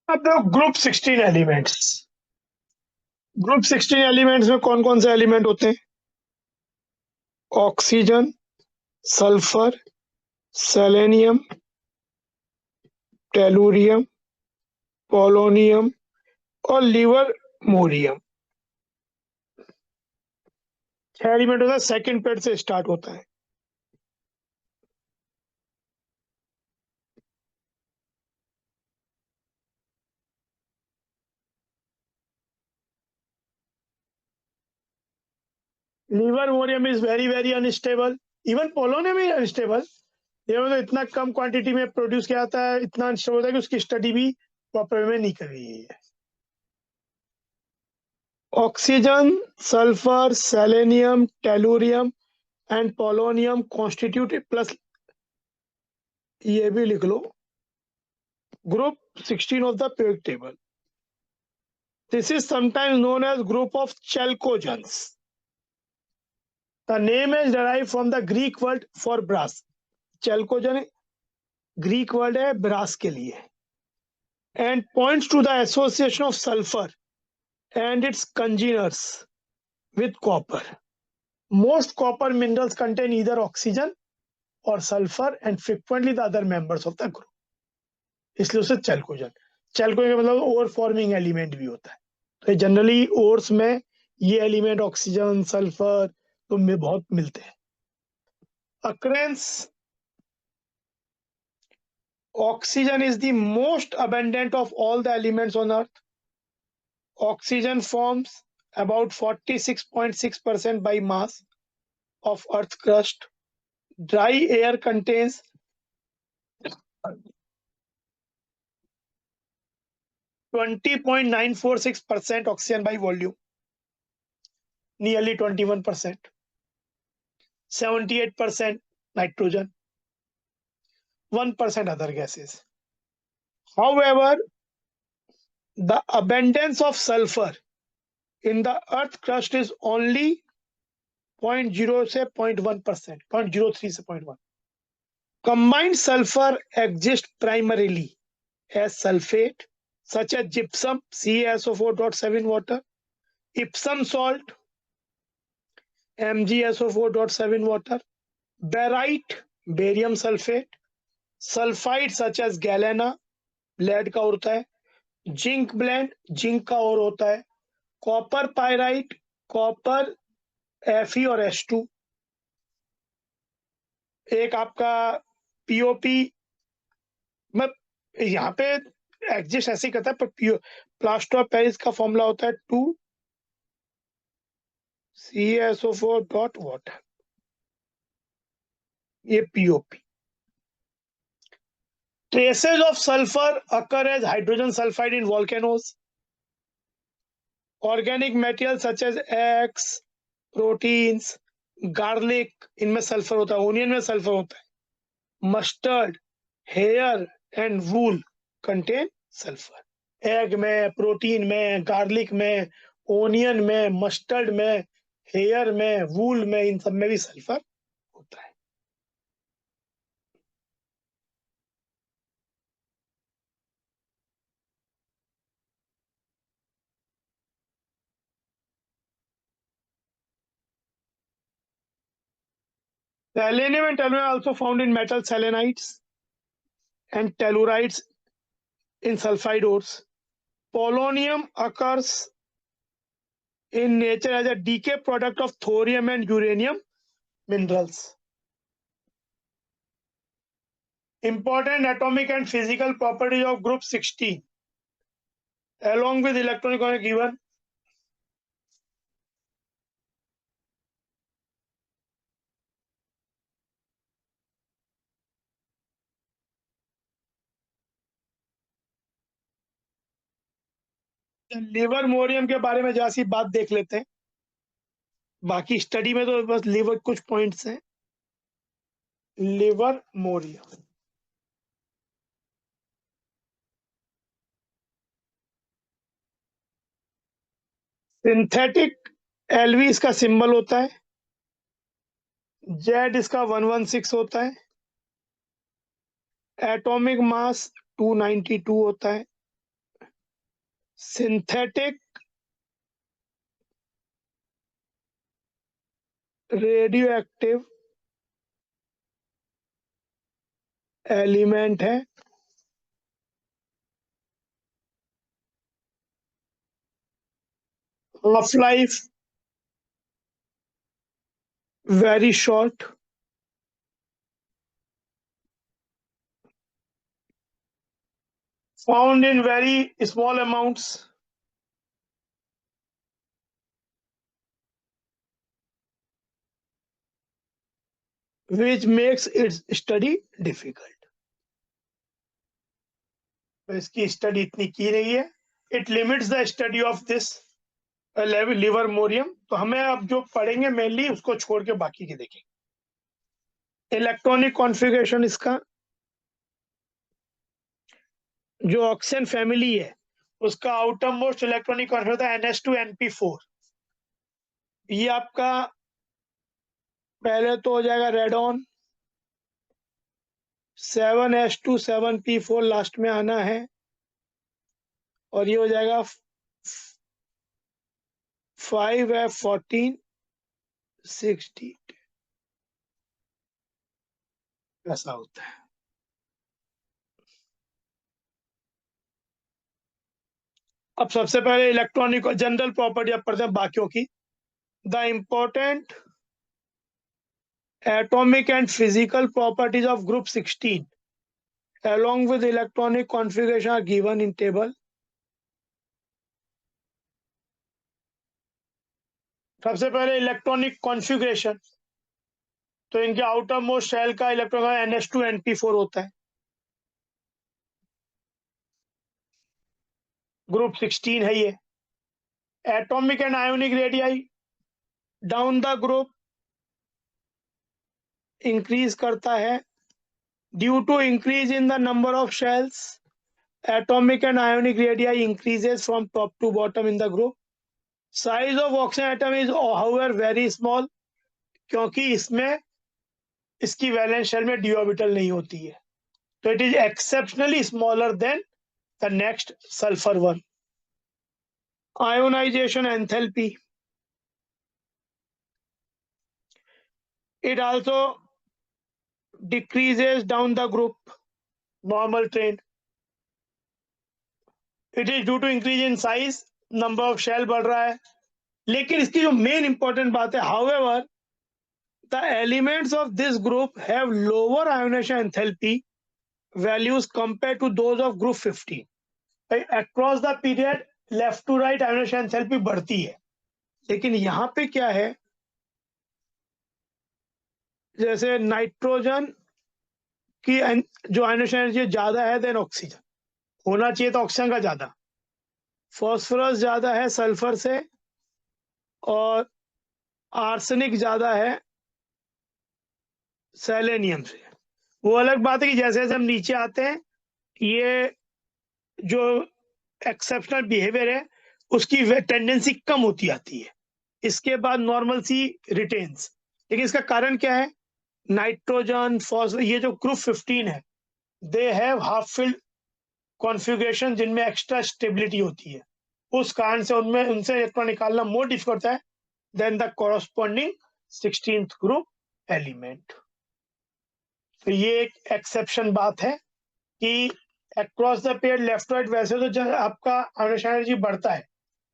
अब देखो group 16 elements. Group 16 elements में कौन कौन से एलिमेंट होते हैं? Oxygen, sulphur, selenium, tellurium, polonium और लिवरमोरियम। 6 एलिमेंट होता है, सेकंड पेड से स्टार्ट होता है। Livermorium is very very unstable. Even polonium is unstable. ये मतलब इतना कम क्वांटिटी में प्रोड्यूस किया जाता है, इतना अनस्टेबल होता है कि उसकी स्टडी भी प्रॉपर में नहीं कर रही है। Oxygen, sulphur, selenium, tellurium and polonium constitute plus, ये भी लिख लो, group 16 of the periodic table. This is sometimes known as group of chalcogens. The name is derived from the Greek word for brass. Chalcogen Greek word है brass के लिए, and points to the association of sulfur and its congeners with copper. Most copper minerals contain either oxygen or sulfur and frequently the other members of the group. इसलिए उसे चैल्कोजन, चैल्कोजन का मतलब ओर forming element भी होता है। तो जनरली ओर्स में ये एलिमेंट ऑक्सीजन, सल्फर तो में बहुत मिलते हैं। Occurrence, oxygen is the most abundant of all the elements on earth. Oxygen forms about 46.6% by mass of earth crust. Dry air contains 20.946% oxygen by volume, nearly 21%, 78% nitrogen, 1% other gases. However, the abundance of sulfur in the earth crust is only 0.0 से 0.1%, 0.03 से 0.1. Combined sulfur exists primarily as sulfate, such as gypsum, CaSO4.7 water, Epsom salt, MgSO4.7 water, barite, barium sulfate, sulfide such as galena, lead का होता है, zinc blende, zinc का और होता है, copper pyrite, copper Fe और H2, एक आपका पीओपी, मैं यहाँ पे एग्जिस्ट ऐसे ही करता है, पर प्लास्टर ऑफ पेरिस का फॉर्मूला होता है 2 CaSO4 डॉट वाटर, ये POP. Traces of sulfur occur as hydrogen sulfide in volcanoes. Organic materials such as eggs, proteins, garlic, इनमें सल्फर होता है, ओनियन में सल्फर होता है, mustard, hair and wool contain sulphur. Egg में, प्रोटीन में, garlic में, ओनियन में, मस्टर्ड में, हेयर में, वूल में, इन सब में भी सल्फर होता है। Selenium and telluride are also found in metal selenites and tellurides in sulfide ores. Polonium occurs in nature as a decay product of thorium and uranium minerals. Important atomic and physical properties of group 16 along with electronic are given. Livermorium के बारे में जरा सी बात देख लेते हैं, बाकी study में तो बस लिवर कुछ पॉइंट्स हैं। लिवरमोरियम सिंथेटिक एलवी इसका सिंबल होता है, जेड इसका 116 होता है, एटॉमिक मास 292 होता है, सिंथेटिक रेडियोएक्टिव एलिमेंट है, half life very short, found in very small amounts, which makes its study difficult. तो इसकी स्टडी इतनी की रही है, it limits the study of this livermorium. तो हमें अब जो पढ़ेंगे मेनली उसको छोड़ के बाकी के देखेंगे। इलेक्ट्रॉनिक कॉन्फ़िगरेशन इसका, जो ऑक्सीजन फैमिली है उसका आउटर मोस्ट इलेक्ट्रॉनिक कॉन्फ़िगरेशन है NH2 NP4। ये आपका पहले तो हो जाएगा रेडॉन, 7H2 7P4 लास्ट में आना है, और ये हो जाएगा 5F14 60। ऐसा होता है। अब सबसे पहले इलेक्ट्रॉनिक जनरल प्रॉपर्टी अब पढ़ते हैं बाकियों की। The important atomic and physical properties of group 16 along with electronic configuration are given in table। सबसे पहले इलेक्ट्रॉनिक कॉन्फ़िगरेशन, तो इनके आउटर मोस्ट शेल का इलेक्ट्रॉन NH2 NP4 होता है, ग्रुप 16 है ये। Atomic and ionic radii down the group increase करता है due to increase in the number of shells. Atomic and ionic radii increases from top to bottom in the group. Size of oxygen atom is however very small, क्योंकि इसमें इसकी valence shell में D orbital नहीं होती है, तो it is exceptionally smaller than the next sulphur one. Ionisation enthalpy, it also decreases down the group normal trend। it is due to increase in size, number of shell बढ़ रहा है। लेकिन इसकी जो मेन इंपॉर्टेंट बात है, however the elements of this group have lower ionization enthalpy values compared to those of group 15। across the period left to right ionization enthalpy बढ़ती है, लेकिन यहाँ पे क्या है, जैसे नाइट्रोजन की जो आयनाइजेशन एनर्जी ज्यादा है देन ऑक्सीजन, होना चाहिए तो ऑक्सीजन का ज्यादा, फॉस्फोरस ज्यादा है सल्फर से, और आर्सेनिक ज्यादा है सेलेनियम से। वो अलग बात है कि जैसे जैसे हम नीचे आते हैं, ये जो एक्सेप्शनल बिहेवियर है उसकी टेंडेंसी कम होती आती है, इसके बाद नॉर्मल सी रिटेन्स। लेकिन इसका कारण क्या है, नाइट्रोजन फॉस्फोरस, ये जो ग्रुप 15 है, they have half filled configuration जिनमें एक्स्ट्रा स्टेबिलिटी होती है, उस कारण से उनमें उनसे इलेक्ट्रॉन निकालना मोर डिफिकल्ट होता है than the corresponding 16th group element. तो ये एक एक्सेप्शन बात है कि across the pair left right वैसे तो जब आपका आयोनाइजेशन एनर्जी बढ़ता है,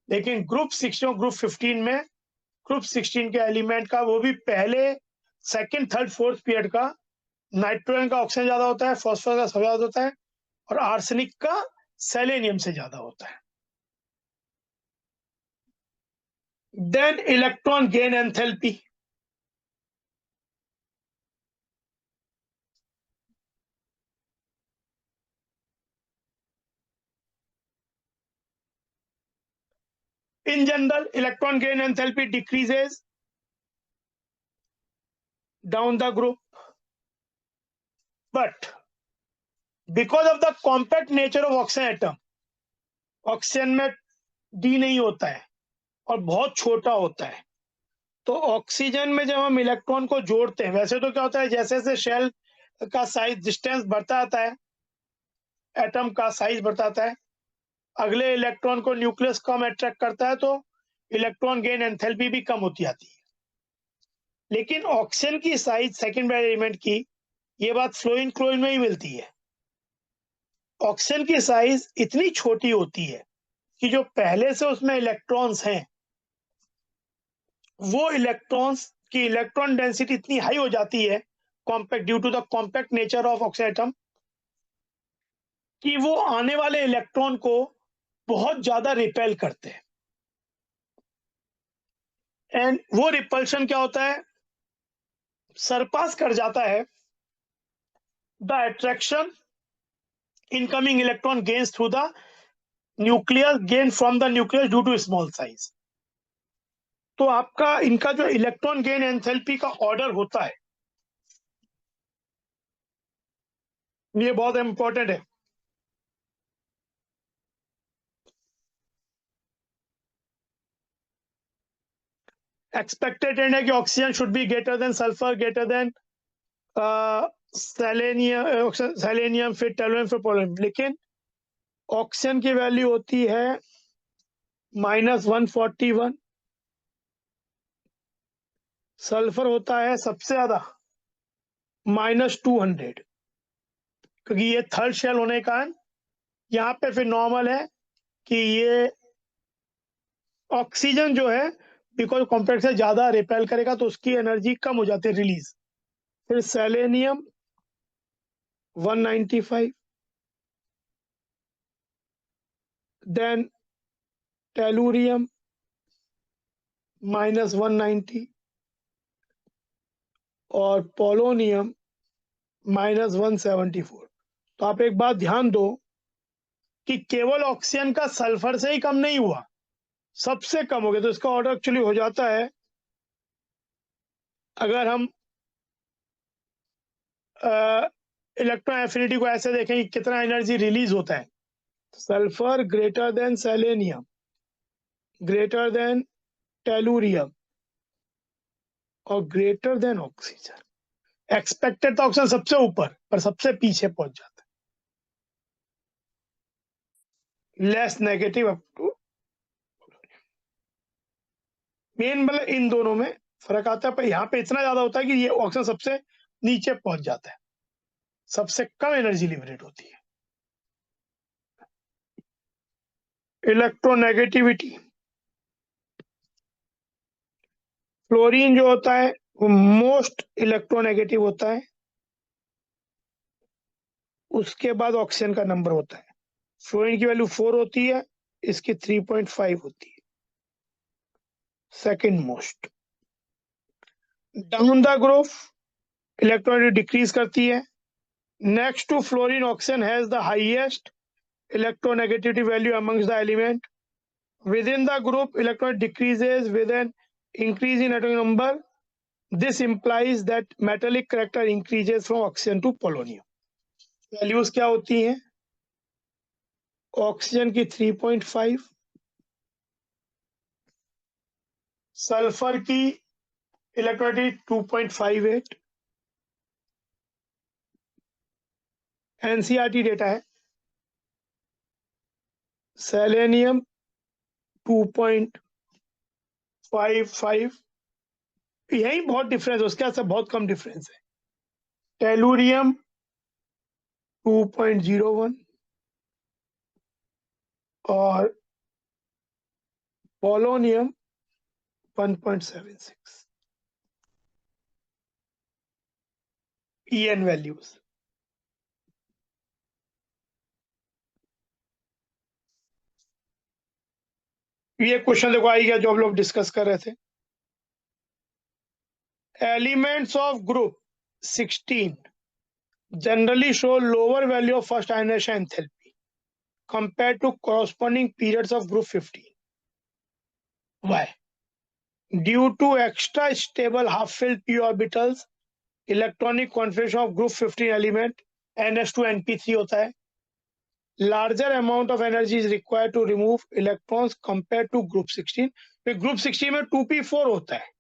लेकिन ग्रुप 16 और ग्रुप 15 में, ग्रुप 16 के एलिमेंट का वो भी पहले सेकंड थर्ड फोर्थ पीरियड का नाइट्रोजन का ऑक्सीजन ज्यादा होता है, फॉस्फोरस का सबसे ज्यादा होता है, और आर्सेनिक का सेलेनियम से ज्यादा होता है। Then electron gain enthalpy, in general electron gain enthalpy decreases down the group, but because of the compact nature of oxygen atom, oxygen में डी नहीं होता है और बहुत छोटा होता है, तो ऑक्सीजन में जब हम इलेक्ट्रॉन को जोड़ते हैं, वैसे तो क्या होता है जैसे जैसे शेल का साइज डिस्टेंस बढ़ता आता है, एटम का साइज बढ़ता आता है, अगले इलेक्ट्रॉन को न्यूक्लियस कम अट्रैक्ट करता है, तो इलेक्ट्रॉन गेन एंथैल्पी भी कम होती आती है। लेकिन ऑक्सीजन की साइज सेकंड एलिमेंट की, ये बात फ्लोरीन क्लोरीन में ही मिलती है। ऑक्सीजन की साइज इतनी छोटी होती है कि जो पहले से उसमें इलेक्ट्रॉन्स हैं, वो इलेक्ट्रॉन्स की इलेक्ट्रॉन डेंसिटी इतनी हाई हो जाती है, compact due to the compact nature of oxygen atom, कि वो आने वाले इलेक्ट्रॉन को बहुत ज्यादा रिपेल करते हैं। एंड वो रिपल्शन क्या होता है, सरपास कर जाता है the attraction incoming electron gains through the nucleus, gain from the nucleus due to small size. तो आपका इनका जो इलेक्ट्रॉन गेन एंथैल्पी का ऑर्डर होता है, ये बहुत इंपॉर्टेंट है। एक्सपेक्टेड एंड है कि oxygen should be greater than sulphur, greater than selenium, फिर टेलुरियम, फिर पोलोनियम। लेकिन ऑक्सीजन की वैल्यू होती है -141, सल्फर होता है सबसे ज्यादा -200, क्योंकि ये थर्ड शेल होने का कारण यहाँ पे फिर नॉर्मल है कि ये ऑक्सीजन जो है, बिकॉज कॉम्प्लेक्स से ज्यादा रिपेल करेगा तो उसकी एनर्जी कम हो जाती है रिलीज। फिर सेलेनियम 195, देन टेलुरियम -190 और पोलोनियम -174। तो आप एक बात ध्यान दो कि केवल ऑक्सीजन का सल्फर से ही कम नहीं हुआ, सबसे कम हो गया। तो इसका ऑर्डर एक्चुअली हो जाता है, अगर हम इलेक्ट्रॉन एफिनिटी को ऐसे देखें कि कितना एनर्जी रिलीज होता है, sulphur greater than selenium, greater than tellurium और ग्रेटर देन ऑक्सीजन। एक्सपेक्टेड तो ऑक्सीजन सबसे ऊपर, पर सबसे पीछे पहुंच जाता है, लेस नेगेटिव अप टू। मेन मतलब इन दोनों में फर्क आता है, पर यहाँ पे इतना ज्यादा होता है कि ये ऑक्सीजन सबसे नीचे पहुंच जाता है, सबसे कम एनर्जी लिबरेट होती है। इलेक्ट्रोनेगेटिविटी, फ्लोरीन जो होता है वो मोस्ट इलेक्ट्रोनेगेटिव होता है, उसके बाद ऑक्सीजन का नंबर होता है। फ्लोरीन की वैल्यू 4 होती है, इसकी 3.5 होती है, second most. Down the group electron decrease करती है। Next to fluorine, oxygen has the highest electronegativity value amongst the element. Within the group, electron decreases with an increase in atomic number. This implies that metallic character increases from oxygen to polonium. Values क्या होती हैं, oxygen की 3.5, sulphur की electronegativity 2.58, NCERT data है। Selenium 2.55, यही बहुत difference है, उसके साथ बहुत कम डिफरेंस है। टेलुरियम 2.01 और पोलोनियम 1.76। EN वैल्यूज, ये क्वेश्चन देखो आई गया जो हम लोग डिस्कस कर रहे थे। Elements of group 16 generally show lower value of first ionization enthalpy compared to corresponding periods of group 15. Why? Due to extra stable half-filled p orbitals, electronic configuration of group 15 element NH2 NP3 होता है। Larger amount of energy is required to remove electrons compared to group 16. फिर group 16 में 2p4 होता है,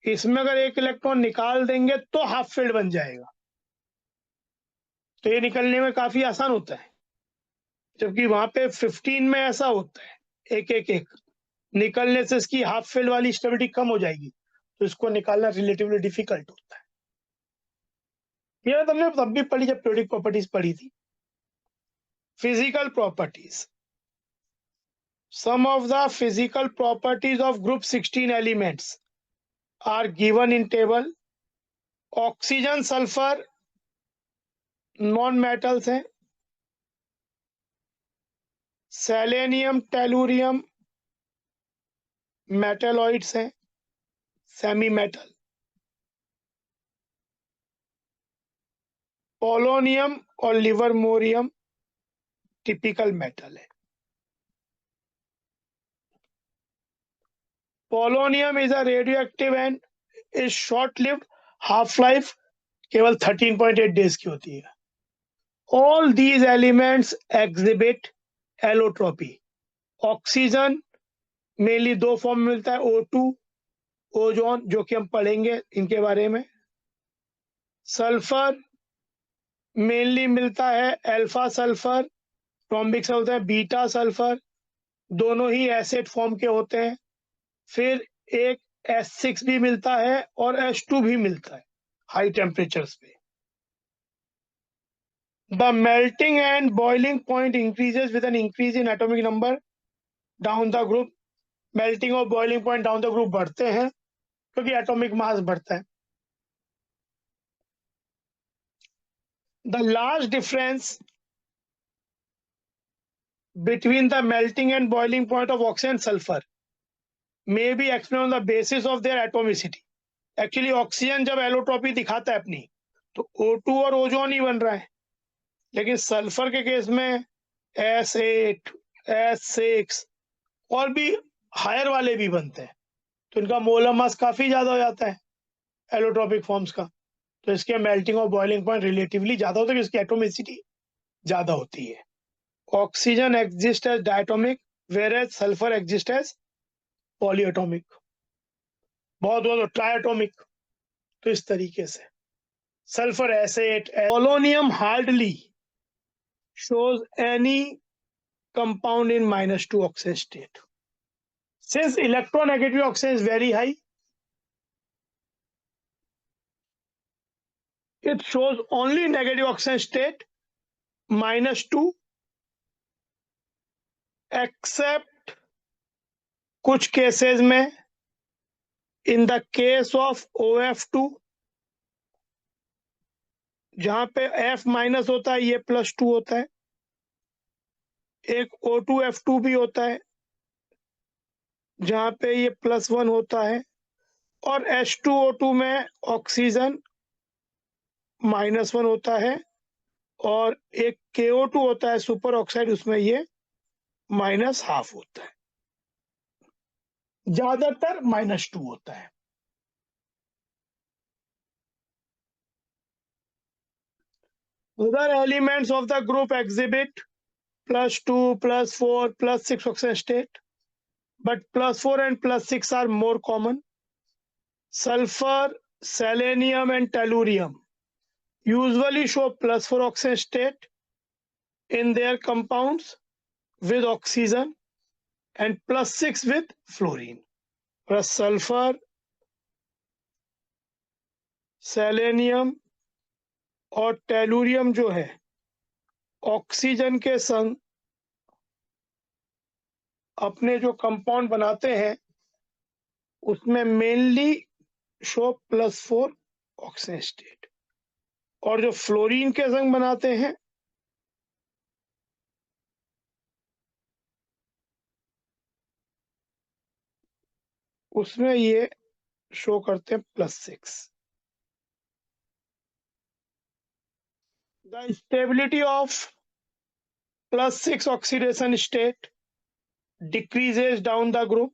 इसमें अगर एक electron निकाल देंगे तो हाफ फील्ड बन जाएगा, तो ये निकलने में काफी आसान होता है। जबकि वहां पे 15 में ऐसा होता है, एक एक एक निकलने से इसकी हाफ फील्ड वाली स्टेबिलिटी कम हो जाएगी, तो इसको निकालना रिलेटिवली डिफिकल्ट होता है। ये तुमने तब भी पढ़ी जब पीरियोडिक प्रॉपर्टीज पढ़ी थी। Physical properties, some of the physical properties of group 16 elements are given in table। Oxygen sulphur non metals हैं, सेलेनियम टेलुरियम मेटलॉइड्स हैं, सेमी मेटल। पोलोनियम और लिवरमोरियम टिपिकल मेटल है। Polonium is a radio active and is short lived, half life केवल 13.8 days की होती है। All these elements exhibit allotropy. Oxygen mainly दो form में मिलता है, O2, ओजोन, जो कि हम पढ़ेंगे इनके बारे में। सल्फर मेनली मिलता है अल्फा सल्फर, टॉम्बिक से होता है बीटा सल्फर, दोनों ही एसिड फॉर्म के होते हैं। फिर एक S6 भी मिलता है और H2 भी मिलता है हाई टेम्परेचर्स पे। The melting and boiling point increases with an increase in atomic number down the group. Melting और boiling point down the group बढ़ते हैं क्योंकि एटॉमिक मास बढ़ता है। The large difference between the melting and boiling point of oxygen and sulfur may be explained on the basis of their atomicity। Actually oxygen जब allotropy दिखाता है अपनी, तो O2 और ओजोन ही बन रहा है, लेकिन सल्फर के केस में S8, S6 और भी हायर वाले भी बनते हैं, तो इनका मोलर मास काफी ज्यादा हो जाता है एलोट्रॉपिक फॉर्म्स का, तो इसके मेल्टिंग और बॉइलिंग पॉइंट रिलेटिवली ज्यादा होता है, इसकी एटोमिसिटी ज्यादा होती है। Oxygen exist as diatomic whereas sulphur exist as polyatomic, बहुत बहुत ट्राइएटॉमिक। तो इस तरीके से sulphur acid. Polonium hardly shows any compound in -2 oxygen state। Since electronegativity of oxygen is very high, it shows only negative oxygen state -2, except कुछ cases में in the case of OF2, जहां पे F minus होता है, ये +2 होता है। एक O2F2 भी होता है जहां पे ये +1 होता है, और H2O2 में ऑक्सीजन -1 होता है, और एक KO2 होता है सुपर ऑक्साइड, उसमें ये -½ होता है, ज्यादातर -2 होता है। Other elements of the group exhibit +2, +4, +6 oxygen state, but +4 and +6 are more common. Sulfur, selenium, and tellurium usually show +4 oxygen state in their compounds with oxygen and +6 with fluorine. Whereas sulfur, selenium और tellurium जो है oxygen के संग अपने जो compound बनाते हैं उसमें मेनली शो +4 ऑक्सीजन स्टेट, और जो फ्लोरीन के संग बनाते हैं उसमें ये शो करते हैं +6। The stability of +6 oxidation state decreases down the group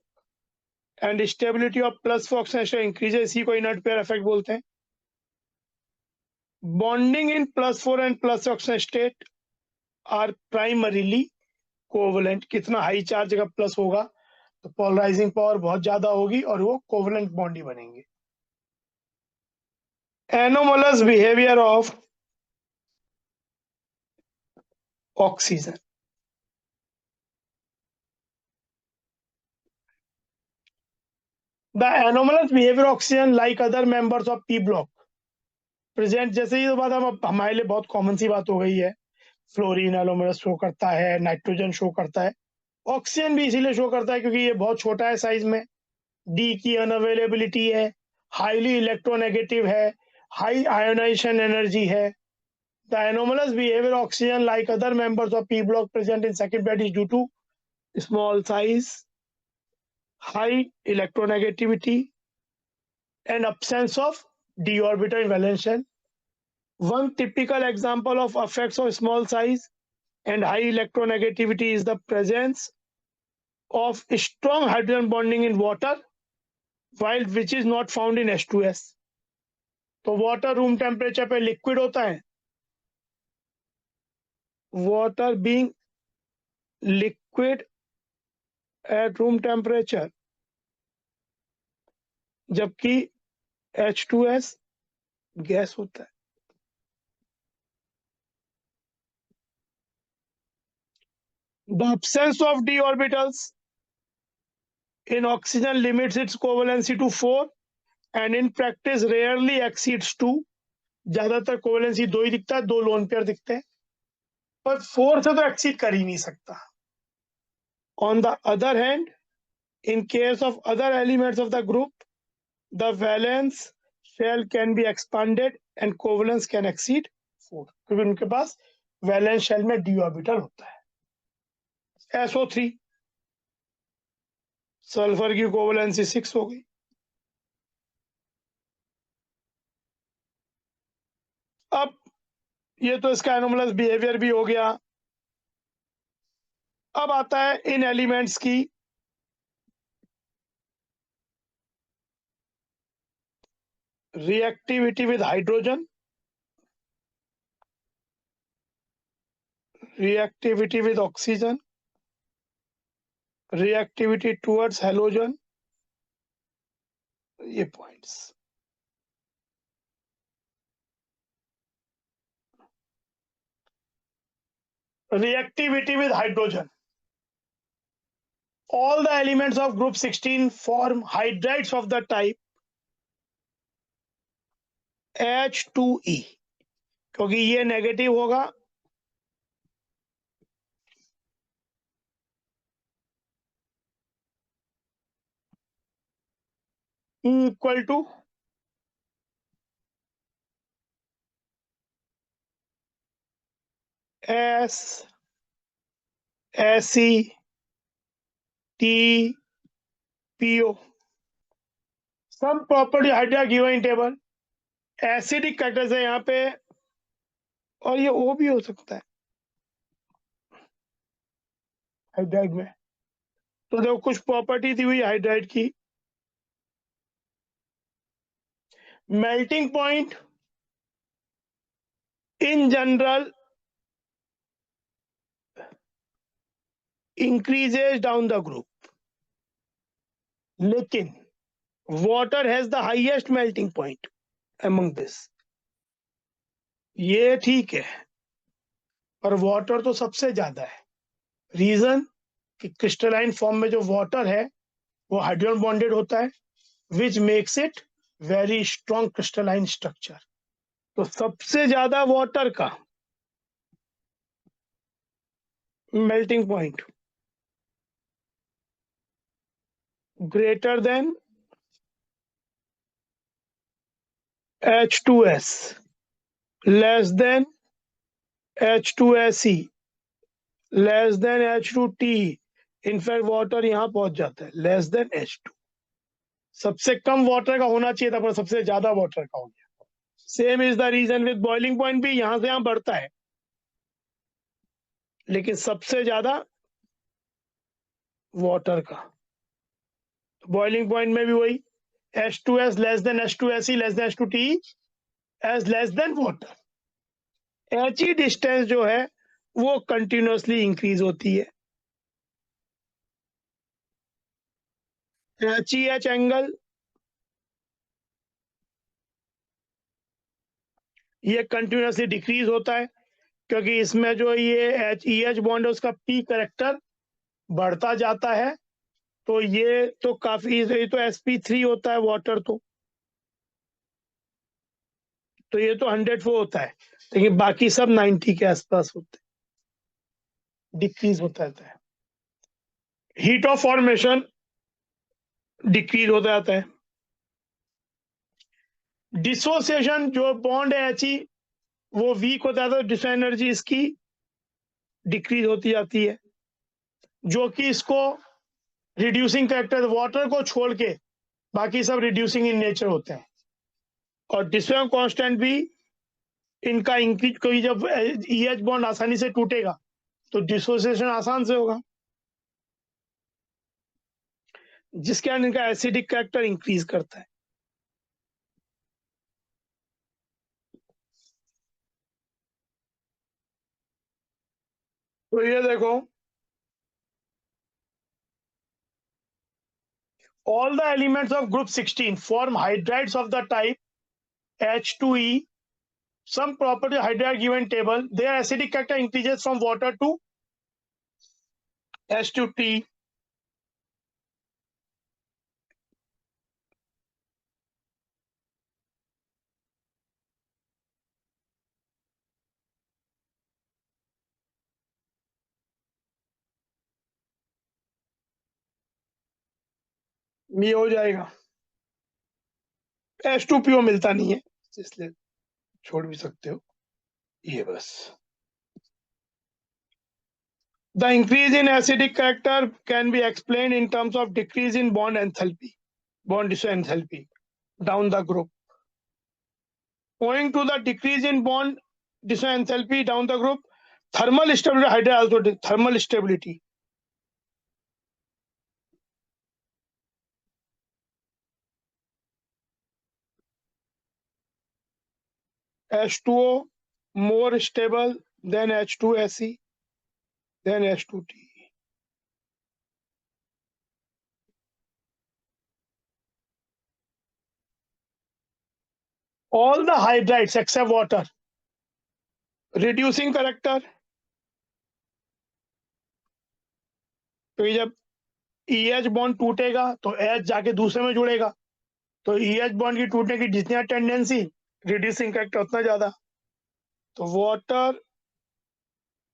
and stability of +4 oxidation state increases। इसी को इनर्ट पेयर इफेक्ट बोलते हैं। Bonding in +4 and +6 oxidation state are primarily covalent. कितना हाई चार्ज का प्लस होगा तो पोलराइजिंग पावर बहुत ज्यादा होगी और वो कोवलेंट बॉन्ड ही बनेंगे। Anomalous behaviour of oxygen. The anomalous behaviour oxygen like other members of p block present, जैसे ये बात हम हमारे लिए बहुत कॉमन सी बात हो गई है। फ्लोरीन एनोमलस शो करता है, नाइट्रोजन शो करता है, ऑक्सीजन भी इसीलिए शो करता है क्योंकि ये बहुत छोटा है साइज में, डी की अनअवेलेबिलिटी है, हाईली इलेक्ट्रोनेगेटिव है, हाई आयोनाइजेशन एनर्जी है। The anomalous behaviour oxygen like other members of p block present in second bed is due to small size, high electronegativity and absence of d orbital valence shell. One typical example of effects of small size and high electronegativity is the presence of strong hydrogen bonding in water, while which is not found in H2S. तो water room temperature पे liquid होता है, water being liquid at room temperature, जबकि H2S gas होता है। The absence of d orbitals in oxygen limits its covalency to 4 and in practice rarely exceeds 2. ज्यादातर covalency 2 ही दिखता है, 2 लोन पेयर दिखते हैं, पर 4 से तो एक्सीड कर ही नहीं सकता। On the other hand, in case of other elements of the group, the valence shell can be expanded and covalence can exceed 4, क्योंकि उनके पास वैलेंस शेल में डी ऑर्बिटल होता है। SO3 सल्फर की कोवेलेंसी 6 हो गई। अब ये तो इसका एनोमलस बिहेवियर भी हो गया। अब आता है इन एलिमेंट्स की reactivity with hydrogen, reactivity with oxygen, reactivity towards halogen, ये points। Reactivity with hydrogen, all the elements of group 16 form hydrides of the type H2E, क्योंकि ये नेगेटिव होगा, equal to S SE T PO। Some property hydra given in table, acidic characters है यहाँ पे, और ये O भी हो सकता है हाइड्राइड में। तो देखो कुछ प्रॉपर्टी दी हुई हाइड्राइड की, melting point in general increases down the group, लेकिन water has the highest melting point among this। ये ठीक है, पर वाटर तो सबसे ज्यादा है। रीजन कि क्रिस्टलाइन फॉर्म में जो वाटर है वो हाइड्रोजन बॉन्डेड होता है, which makes it very strong crystalline structure. तो सबसे ज्यादा वाटर का melting point greater than H2S, less than H2SE, less than H2T। In fact water यहां पहुंच जाता है लेस देन H2। सबसे कम वाटर का होना चाहिए था, पर सबसे ज्यादा वाटर का हो गया। Same is the reason with boiling point, भी यहां से यहां बढ़ता है, लेकिन सबसे ज्यादा वाटर का। बॉइलिंग पॉइंट में भी वही, H2S less than H2SE less than H2T as less than water. HE distance जो है वो कंटिन्यूसली इंक्रीज होती है। HEH एंगल ये कंटिन्यूसली डिक्रीज होता है, क्योंकि इसमें जो ये HEH बॉन्ड है उसका पी करेक्टर बढ़ता जाता है तो ये तो काफी, ये तो sp3 होता है वाटर, तो ये तो 104 होता है, लेकिन बाकी सब 90 के आसपास होते हैं, डिक्रीज होता रहता है। हीट ऑफ फॉर्मेशन डिक्रीज होता जाता है। डिसोसिएशन, जो बॉन्ड है He वो वीक होता है, तो डिस एनर्जी इसकी डिक्रीज होती जाती है, जो कि इसको रिड्यूसिंग फैक्टर, वाटर को छोड़ के बाकी सब रिड्यूसिंग इन नेचर होते हैं। और डिस्वेम कांस्टेंट भी इनका इंक्रीज, कोई जब EH बॉन्ड आसानी से टूटेगा तो डिसोसिएशन आसान से होगा, जिसके कारण इनका एसिडिक कैरेक्टर इंक्रीज करता है। तो ये देखो, all the elements of group 16 form hydrides of the type H2E. Some property hydride given table, their acidic character increases from water to H2T. ये हो जाएगा, H2PO मिलता नहीं है इसलिए छोड़ भी सकते हो, ये बस। The increase in acidic character can be explained in terms of decrease in bond enthalpy, bond enthalpy down the group. Owing to the decrease in bond enthalpy down the group, thermal stability, hydride also thermal stability. H2O more stable than H2SE, than H2T. All the hydrides except water, reducing character. तो ये जब EH bond टूटेगा तो H जाके दूसरे में जुड़ेगा, तो EH बॉन्ड की टूटने की जितनी टेंडेंसी, रिड्यूसिंग कैरेक्टर उतना ज्यादा। तो वाटर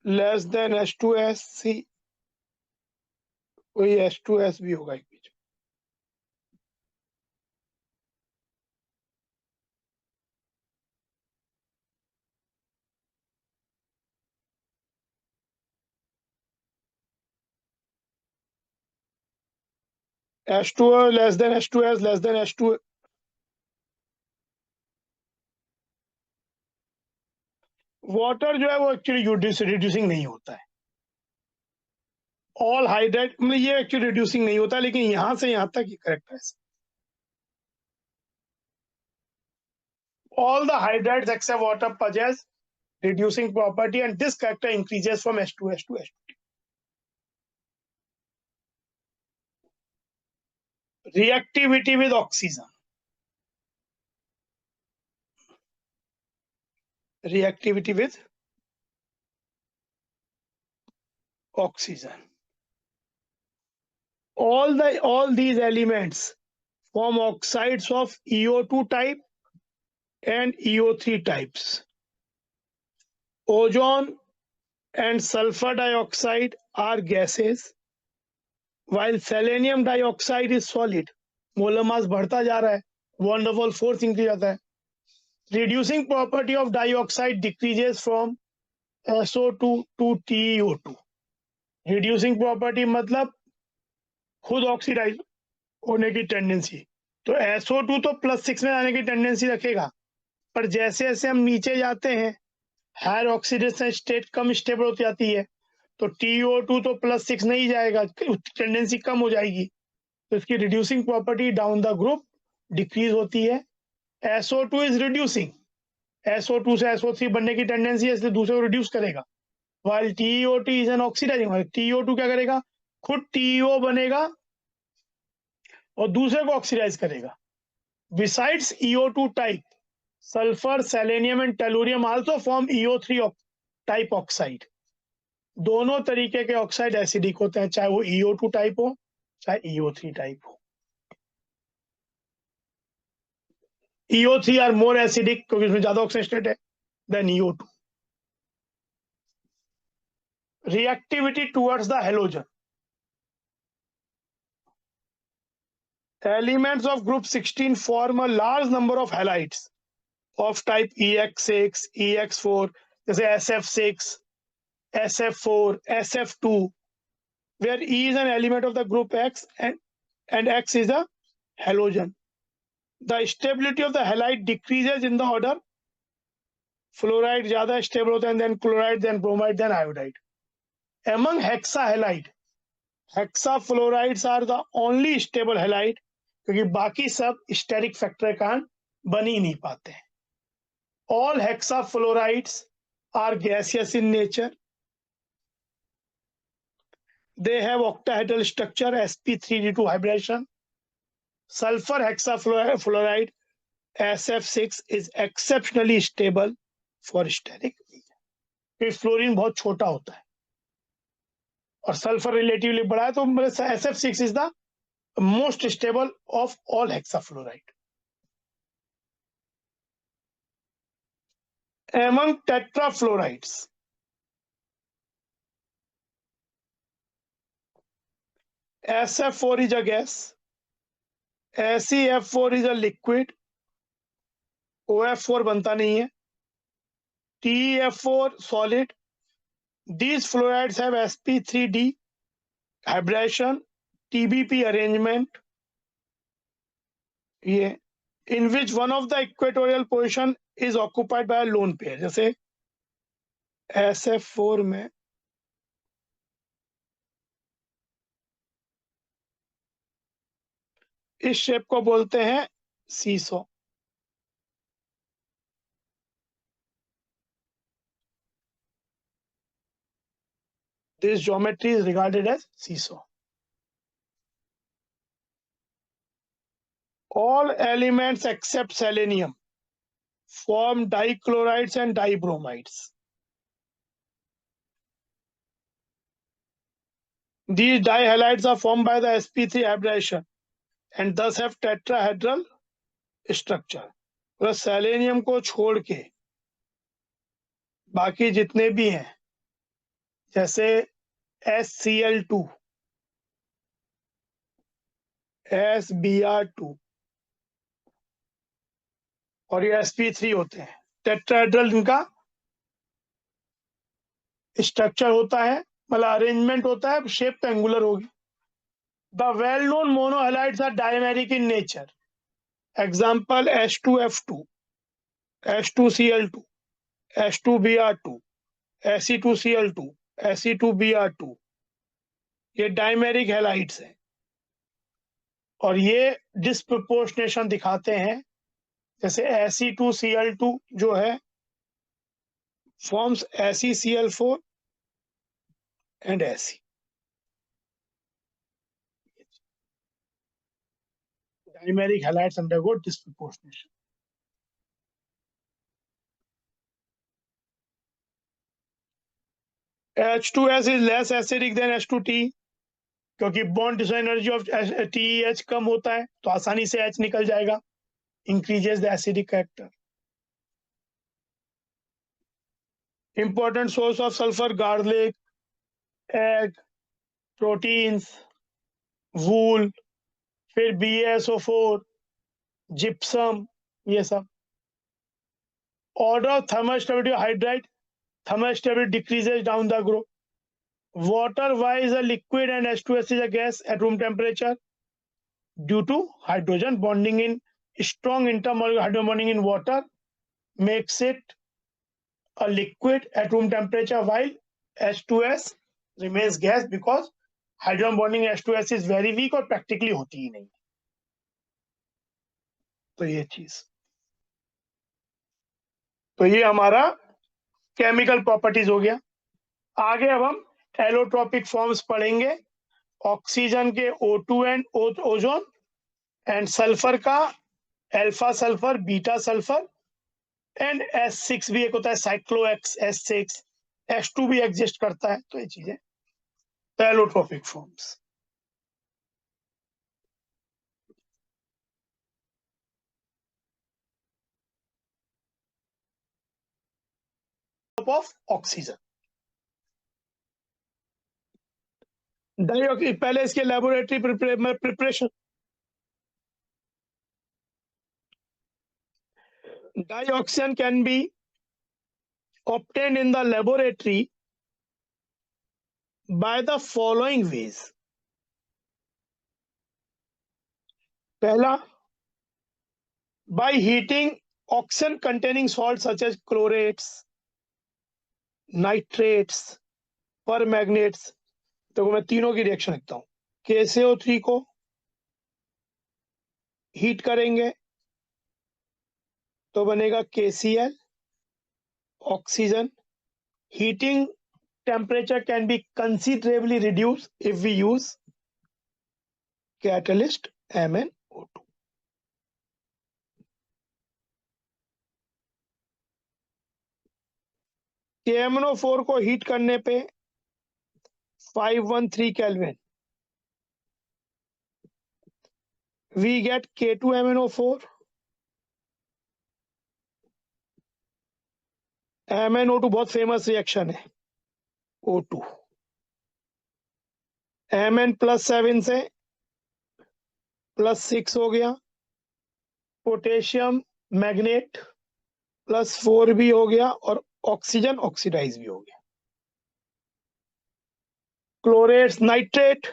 लेस देन H2SC, वही H2S भी होगा एक बीच। H2O less than H2S less then H2, water जो है वो एक्चुअली रिड्यूसिंग नहीं होता है। ऑल हाइड्राइड मतलब ये एक्चुअली रिड्यूसिंग नहीं होता, लेकिन यहां से यहां तक ये करेक्ट है। All the hydrides except water possess reducing property, and this character increases from H2S to H2. Reactivity with oxygen. Reactivity with oxygen. All these elements form oxides of EO2 type and EO3 types. Ozone and sulfur dioxide are gases, while selenium dioxide is solid. Molar mass बढ़ता जा रहा है, won the wall force increase आता है। Reducing property of dioxide decreases from SO2 to TiO2. Reducing property मतलब खुद oxidise होने की टेंडेंसी, तो SO2 तो +6 में आने की टेंडेंसी रखेगा, पर जैसे जैसे हम नीचे जाते हैं हायर ऑक्सीडेशन स्टेट कम स्टेबल होती जाती है, तो TiO2 तो +6 नहीं जाएगा, टेंडेंसी कम हो जाएगी, तो इसकी reducing property down the group decrease होती है। SO2 इज रिड्यूसिंग, SO2 से SO3 बनने की टेंडेंसी है, इसलिए दूसरे को रिड्यूस करेगा। While TiO2 is an oxidising, TiO2 क्या करेगा, खुद TiO बनेगा और दूसरे को ऑक्सीडाइज करेगा। Besides EO2 type, sulphur, selenium and tellurium also form EO3 type oxide. दोनों तरीके के ऑक्साइड एसिडिक होते हैं, चाहे वो EO2 टाइप हो चाहे EO3 टाइप हो। EO3 आर मोर एसिडिक क्योंकि उसमें ज्यादा ऑक्सीजन स्टेट है than EO2। Reactivity towards the halogen. Elements of group 16 form a large number of halides of type EX6, EX4, जैसे SF6, SF4, SF2, where E is an element of the group X and X is a halogen. The stability of the halide decreases in the order fluoride ज्यादा stable होता है, then chloride, then bromide, then iodide. Among hexahalide, hexafluorides are the only stable halide क्योंकि बाकी सब steric factor के कारण बन ही नहीं पाते हैं। All hexafluorides are gaseous in nature. They have octahedral structure, sp3d2 hybridization. Sulfur hexafluoride SF6 is exceptionally stable for steric region. Fluorine बहुत छोटा होता है और सल्फर रिलेटिवली बड़ा है, तो SF6 is the most stable of all hexafluoride. Among tetrafluorides, SF4 is a gas, SeF4 is a liquid, OF4 बनता नहीं है, TeF4 solid. These fluorides have sp3d hybridization, TBP arrangement, ये in which one of the equatorial position is occupied by a lone pair. जैसे SF4 में इस shape को बोलते हैं सीसो। This geometry is regarded as seesaw. All elements except selenium form dichlorides and dibromides. These dihalides are formed by the sp3 hybridization and thus have tetrahedral structure. तो selenium को छोड़ के बाकी जितने भी हैं जैसे SCl2, SBr2 और ये sp3 होते हैं, टेट्राहेड्रल इनका स्ट्रक्चर होता है, मतलब अरेंजमेंट होता है, शेप ट्रायंगुलर होगी। The well-known monohalides are dimeric in nature. Example H2F2, H2Cl2, H2Br2, Fe2Cl2, Se2Br2, ये डायमेरिक हैलाइड्स हैं और ये डिस्प्रपोर्शनेशन दिखाते हैं। जैसे Fe2Cl2 जो है forms SeCl4 and Se. Dimeric halides undergo disproportionation. H2S is less acidic than H2T क्योंकि bond destroy energy of TEH कम होता है तो आसानी से H निकल जाएगा, increases the acidic character. Important source of sulphur garlic, egg, proteins, wool, फिर BaSO4, जिप्सम, ये सब। Order of thermal stability hydride, thermal stability decreases down the group. Water, why is a liquid and H2S is a gas at room temperature? Due to hydrogen bonding in strong intermolecular hydrogen bonding in water makes it a liquid at room temperature while H2S remains gas because hydrogen bonding H2S is very weak और practically होती ही नहीं। तो ये चीज, तो ये हमारा chemical properties हो गया। आगे अब हम एलोट्रोपिक फॉर्म्स पढ़ेंगे, ऑक्सीजन के O2 and ozone and sulphur का alpha sulphur, beta sulphur and S6 भी एक होता है साइक्लोएक्स S6, H2 भी एग्जिस्ट करता है। तो ये चीजें एलोट्रोपिक फॉर्म्स। Of oxygen. पहले इसके laboratory preparation. Dioxin can be obtained in the laboratory by the following ways. पहला, by heating oxygen containing salts such as chlorates, nitrates, permanganates। तो मैं तीनों की रिएक्शन लिखता हूं। KCO3 को हीट करेंगे तो बनेगा KCl, oxygen. Heating temperature can be considerably reduced if we use catalyst MnO2। KMnO4 को हीट करने पे 513 Kelvin, we get K2MnO4। MnO2 बहुत फेमस रिएक्शन है। O2 Mn +7 से +6 हो गया। पोटेशियम मैग्नेट +4 भी हो गया और ऑक्सीजन ऑक्सीडाइज भी हो गया। क्लोरेट्स नाइट्रेट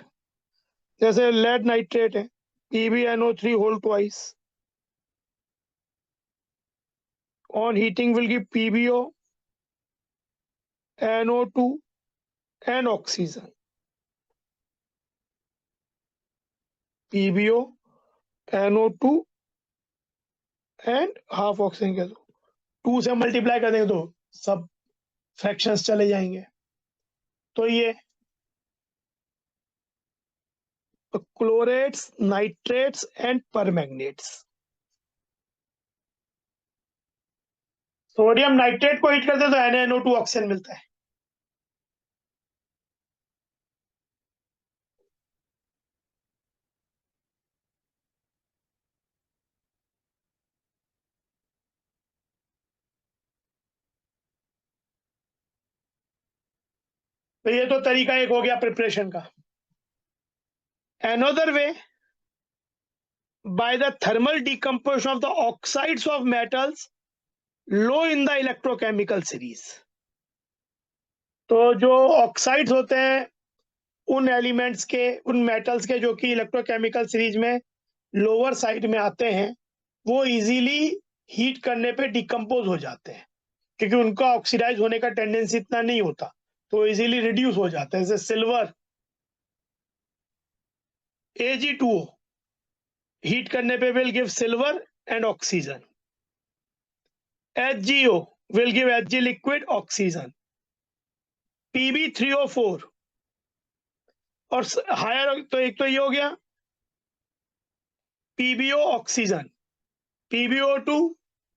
जैसे लेड नाइट्रेट है, PbNO3 whole twice on heating will give PbO, NO2 and oxygen। PbO, NO2 and half oxygen कह दो। 2 से मल्टीप्लाई कर देंगे तो सब फ्रैक्शंस चले जाएंगे। तो ये क्लोरेट्स, नाइट्रेट्स एंड परमैंगनेट्स। सोडियम नाइट्रेट को हीट करते तो NaNO2 ऑक्सीजन मिलता है। तो ये तो तरीका एक हो गया प्रिपरेशन का। Another way, by the thermal decomposition of the oxides of metals low in the electrochemical series। तो जो ऑक्साइड्स होते हैं उन एलिमेंट्स के, उन मेटल्स के जो कि इलेक्ट्रोकेमिकल सीरीज में लोअर साइड में आते हैं, वो इजीली हीट करने पे डिकम्पोज हो जाते हैं क्योंकि उनका ऑक्सीडाइज होने का टेंडेंसी इतना नहीं होता, तो इजीली रिड्यूस हो जाता है। जैसे सिल्वर Ag2O हीट करने पे will give silver and oxygen. HgO will give Hg liquid oxygen. Pb3O4 और हायर, तो एक तो ये हो गया PbO ऑक्सीजन। PbO2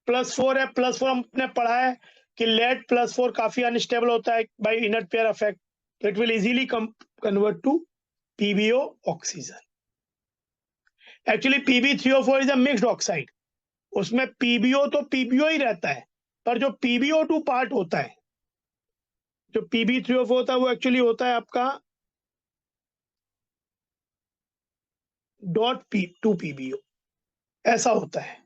+4 है, +4 हमने पढ़ा है कि लेड +4 काफी अनस्टेबल होता है बाय इनर्ट पेयर इफेक्ट, तो it will easily convert to PbO oxygen. Actually Pb3O4 is a mixed oxide, उसमें PbO तो PbO ही रहता है, पर जो PbO2 पार्ट होता है, जो Pb3O4 होता है वो एक्चुअली होता है आपका .2PbO, ऐसा होता है।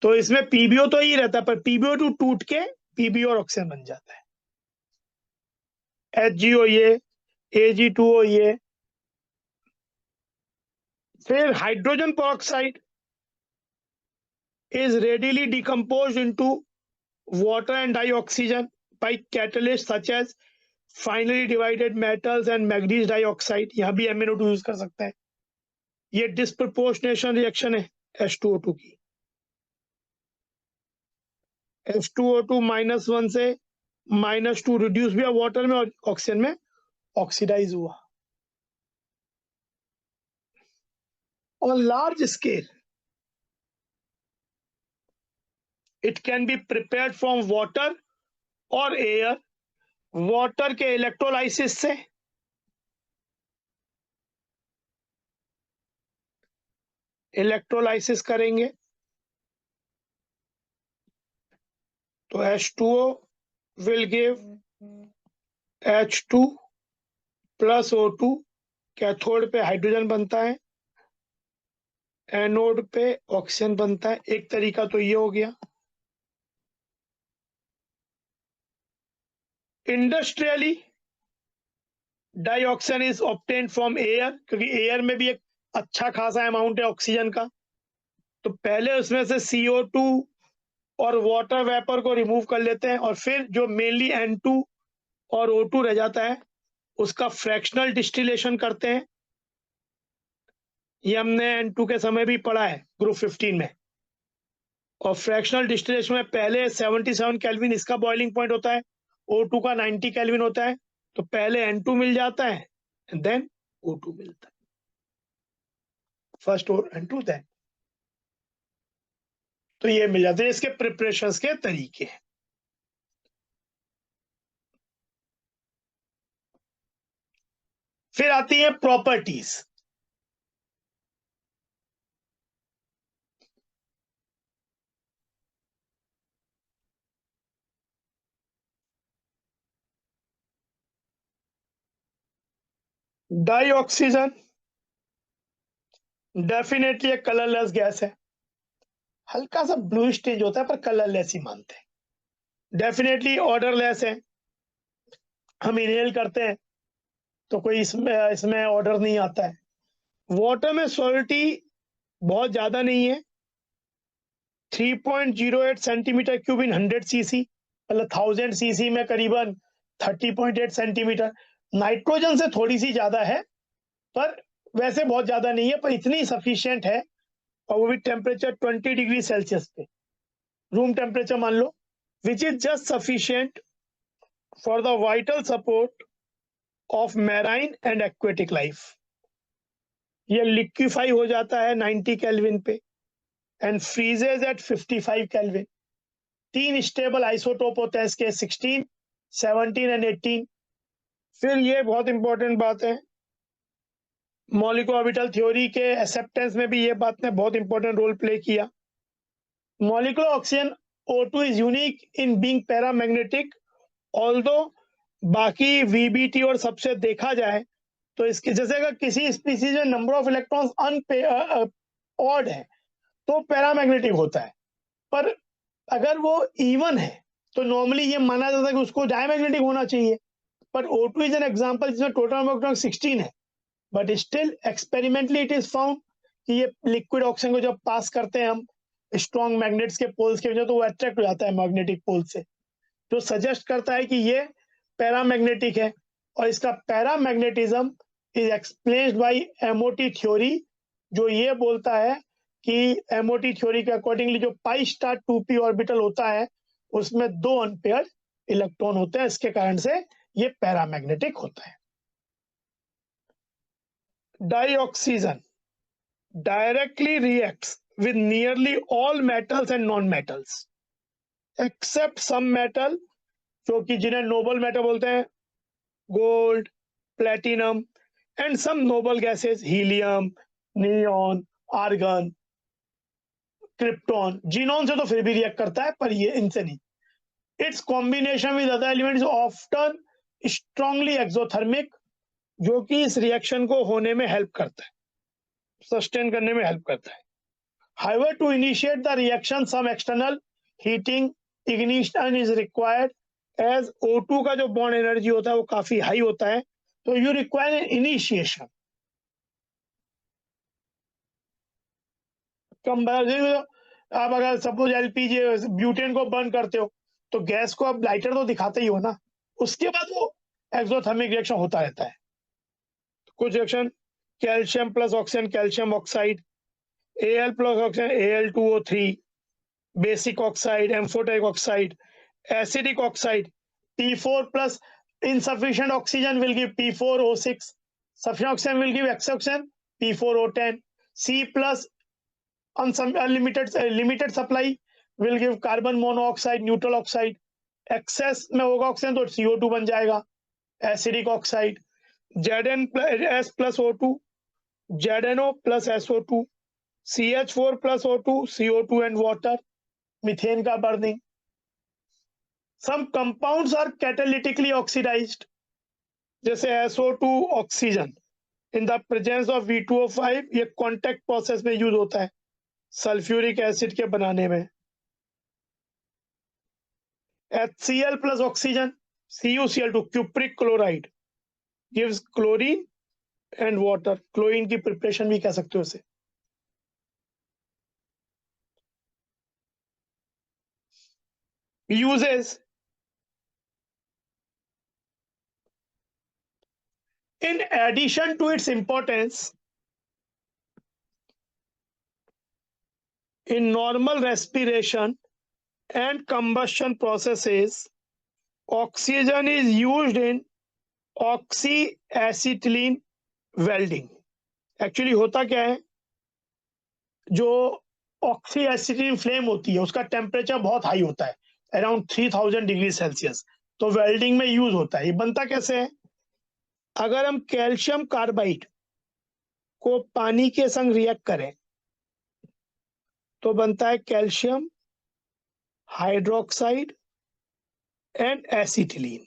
तो इसमें PbO तो ही रहता है पर PbO2 टूट के PbO और ऑक्सीजन बन जाता है। HgO ये, Ag2O ये। फिर hydrogen peroxide is readily decomposed into water and dioxygen by catalysts such as finely divided metals and manganese dioxide। यहाँ भी MnO2 यूज कर सकते हैं। ये डिस्प्रपोर्शनेशन रिएक्शन है H2O2 की। H2O2 -1 से -2 रिड्यूस भी वाटर में और ऑक्सीजन में ऑक्सीडाइज हुआ। On large scale, it can be prepared from water or air। Water के इलेक्ट्रोलाइसिस से, इलेक्ट्रोलाइसिस करेंगे तो H2O will give H2 plus O2, cathode पे हाइड्रोजन बनता है, एनोड पे ऑक्सीजन बनता है। एक तरीका तो ये हो गया। Industrially dioxin is obtained from air, क्योंकि एयर में भी एक अच्छा खासा अमाउंट है ऑक्सीजन का। तो पहले उसमें से CO2 और वाटर वेपर को रिमूव कर लेते हैं, और फिर जो मेनली N2 और O2 रह जाता है उसका फ्रैक्शनल डिस्टिलेशन करते हैं। ये हमने N2 के समय भी पढ़ा है ग्रुप 15 में। और फ्रैक्शनल डिस्टिलेशन में पहले 77 केल्विन इसका बॉइलिंग पॉइंट होता है, O2 का 90 केल्विन होता है। तो पहले N2 मिल जाता है एंड देन O2 मिलता है। फर्स्ट और N2 देन, तो ये मिल जाते हैं। इसके प्रिपरेशंस के तरीके। फिर आती है प्रॉपर्टीज। डाइऑक्सीजन डेफिनेटली एक कलरलेस गैस है, हल्का सा ब्लू टिंज होता है पर कलरलेस ही मानते हैं। डेफिनेटली ऑर्डरलेस है, हम इनहेल करते हैं तो कोई इसमें ऑर्डर नहीं आता है। वाटर में सॉलिडिटी बहुत ज्यादा नहीं है, 3.08 सेंटीमीटर क्यूब इन 100 सीसी, मतलब 1000 सीसी में करीबन 30.8 सेंटीमीटर। नाइट्रोजन से थोड़ी सी ज्यादा है, पर वैसे बहुत ज्यादा नहीं है, पर इतनी सफिशिएंट है। और वो भी टेम्परेचर 20 डिग्री सेल्सियस पे, रूम टेम्परेचर मान लो, which is just sufficient for the vital support of marine and aquatic life. ये लिक्विफाई हो जाता है 90 केल्विन पे and freezes at 55 kelvin. 3 stable isotope होते हैं इसके, 16, 17 एंड 18। फिर ये बहुत इंपॉर्टेंट बात है, मॉलिक्यूलर ऑर्बिटल थ्योरी के एक्सेप्टेंस में भी ये बात ने बहुत इंपॉर्टेंट रोल प्ले किया। Molecular oxygen O2 is unique in being paramagnetic, although बाकी VBT और सबसे देखा जाए तो इसके जैसे अगर किसी स्पीसीज में नंबर ऑफ इलेक्ट्रॉन्स ऑड है तो पैरामैग्नेटिक होता है, पर अगर वो इवन है तो नॉर्मली ये माना जाता है कि उसको डायमैग्नेटिक होना चाहिए। पर O2 इज एन एग्जांपल जिसमें टोटल नंबर ऑफ इलेक्ट्रॉन 16 है, but still experimentally it is found कि ये लिक्विड ऑक्सीजन को जब पास करते हैं हम स्ट्रॉन्ग मैग्नेट्स के पोल्स के वजह तो वो अट्रैक्ट हो जाता है मैग्नेटिक पोल से, जो सजेस्ट करता है कि ये पैरामैग्नेटिक है। और इसका paramagnetism is explained bye MOT theory, जो ये बोलता है कि MOT थ्योरी के अकॉर्डिंगली जो पाई स्टार 2p ऑर्बिटल होता है उसमें 2 अनपेयर्ड इलेक्ट्रॉन होते हैं, इसके कारण से ये पैरामैग्नेटिक होता है। Dioxygen directly reacts with nearly all metals and non-metals except some metal, जो कि जिन्हें नोबल मेटल बोलते हैं, gold, platinum and some noble gases, helium, neon, argon, krypton. Xenon से तो फिर भी रिएक्ट करता है पर ये इनसे नहीं। It's combination with other elements often strongly exothermic, जो कि इस रिएक्शन को होने में हेल्प करता है, सस्टेन करने में हेल्प करता है। However, to initiate the reaction, some external heating ignition is required, as O2 का जो बॉन्ड एनर्जी होता है वो काफी हाई होता है, तो you require an initiation। आप अगर सपोज LPG ब्यूटेन को बर्न करते हो तो गैस को अब लाइटर तो दिखाते ही हो ना, उसके बाद वो एक्सोथर्मिक रिएक्शन होता रहता है। कुछ reaction, calcium plus oxygen calcium oxide, Al plus oxygen Al2O3, basic oxide, amphoteric oxide, acidic oxide, P4 plus insufficient oxygen will give P4O6, sufficient oxygen will give X oxygen P4O10, C plus limited supply will give carbon monoxide, neutral oxide, excess में होगा oxygen तो CO2 बन जाएगा, acidic oxide, ZnS plus O2, ZnO plus SO2, CH4 plus O2, CO2 and water, methane का burning. Some compounds are catalytically oxidized, जैसे SO2 oxygen in the presence of V2O5, ये contact process में use होता है sulphuric acid के बनाने में। HCl plus oxygen CuCl2 cupric chloride gives chlorine and water, chlorine की प्रिपरेशन भी कह सकते हो इसे। Uses in addition to its importance in normal respiration and combustion processes, oxygen is used in oxyacetylene welding। Actually होता क्या है, जो ऑक्सीएसिटिलीन फ्लेम होती है उसका टेम्परेचर बहुत हाई होता है, अराउंड 3000 डिग्री सेल्सियस, तो वेल्डिंग में यूज होता है। ये बनता कैसे है, अगर हम कैल्शियम कार्बाइड को पानी के संग रिएक्ट करें तो बनता है कैल्शियम हाइड्रोक्साइड एंड एसिटिलीन,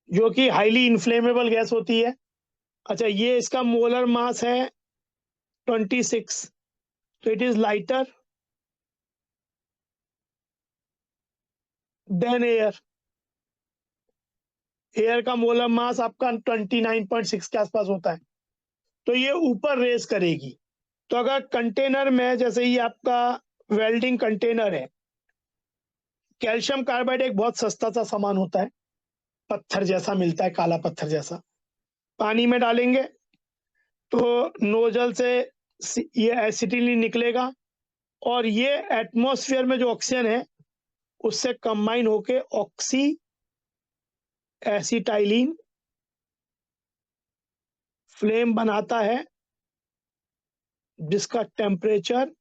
जो कि हाईली इन्फ्लेमेबल गैस होती है। अच्छा, ये इसका मोलर मास है 26, तो it is lighter than air. Air का मोलर मास आपका 29.6 के आसपास होता है, तो ये ऊपर रेस करेगी। तो अगर कंटेनर में, जैसे ये आपका वेल्डिंग कंटेनर है, कैल्शियम कार्बाइड एक बहुत सस्ता सा सामान होता है, पत्थर जैसा मिलता है, काला पत्थर जैसा। पानी में डालेंगे तो नोजल से ये एसिटिलीन निकलेगा और ये एटमॉस्फेयर में जो ऑक्सीजन है उससे कंबाइन होके ऑक्सी एसिटाइलिन फ्लेम बनाता है, जिसका टेम्परेचर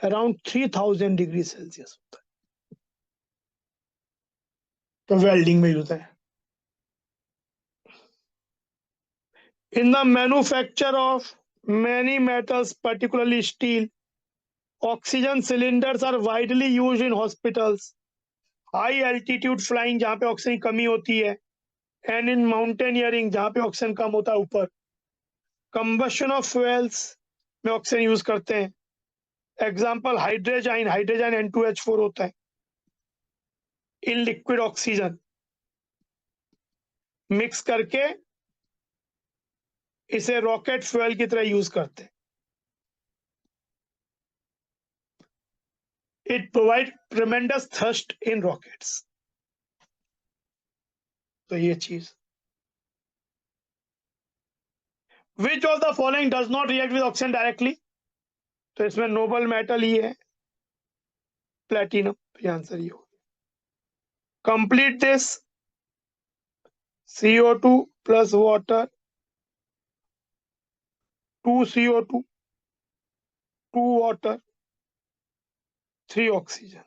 अराउंड 3000 डिग्री सेल्सियस होता है। तो वेल्डिंग में यूज है। In the manufacture of many metals particularly steel, oxygen cylinders are widely used in hospitals, high altitude flying जहां पे ऑक्सीजन की कमी होती है, एंड इन माउंटेनियरिंग जहां पे ऑक्सीजन कम होता है ऊपर। कंबशन ऑफ फ्यूल्स में ऑक्सीजन यूज करते हैं, एग्जाम्पल हाइड्रोजाइन, हाइड्रोजन N2H4 होता है। इन लिक्विड ऑक्सीजन मिक्स करके इसे रॉकेट फ्यूल की तरह यूज करते हैं। It provide tremendous thrust in rockets. तो ये चीज, which of the following does not react with oxygen directly, तो इसमें नोबल मेटल ही है प्लेटिनम, तो आंसर ये हो। Complete this, CO2 plus water, 2 CO2, 2 water, 3 oxygen,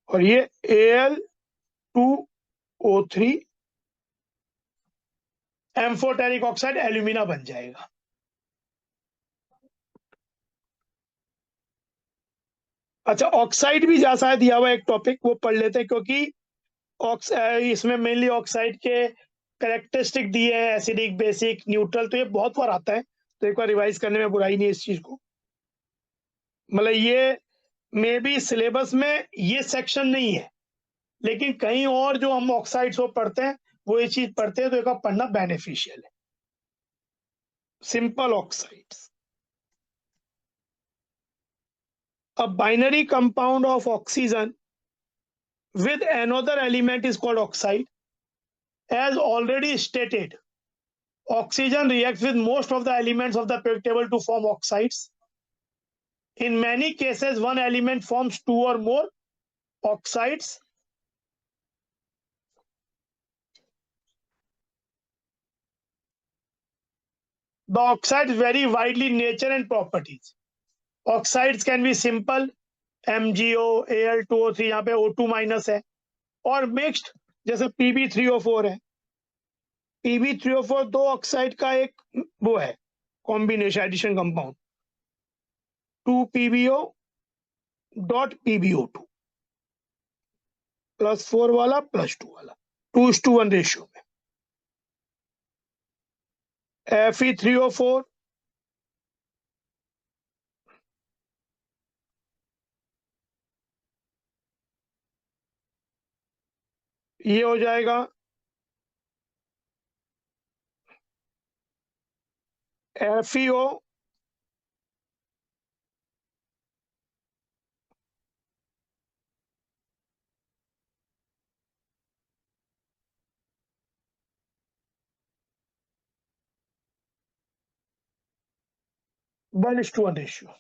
और ये Al2O3 एम्फोटेरिक ऑक्साइड एल्यूमिना बन जाएगा। अच्छा, ऑक्साइड भी जैसा है दिया हुआ एक टॉपिक, वो पढ़ लेते हैं, क्योंकि इसमें मेनली ऑक्साइड के कैरेक्टरिस्टिक दिए हैं, एसिडिक, बेसिक, न्यूट्रल, तो ये बहुत बार आता है, तो एक बार रिवाइज करने में बुराई नहीं है इस चीज को। मतलब ये मे बी सिलेबस में ये सेक्शन नहीं है, लेकिन कहीं और जो हम ऑक्साइड्स को पढ़ते हैं वो ये चीज पढ़ते हैं, तो एक बार पढ़ना बेनिफिशियल है। Simple oxides, a binary compound of oxygen with another element is called oxide. As already stated, oxygen reacts with most of the elements of the periodic table to form oxides. In many cases, one element forms 2 or more oxides. The oxides vary widely in nature and properties. Oxides can be simple, MgO, Al2O3, यहाँ पे O2 minus है, और mixed, जैसे Pb3O4 है। Pb3O4 दो oxide का एक वो है कॉम्बिनेशन, एडिशन कंपाउंड, 2PbO.PbO2। +4 वाला +2 वाला 2:1 रेशियो में। Fe3O4 ये हो जाएगा FeO 1:1 ratio.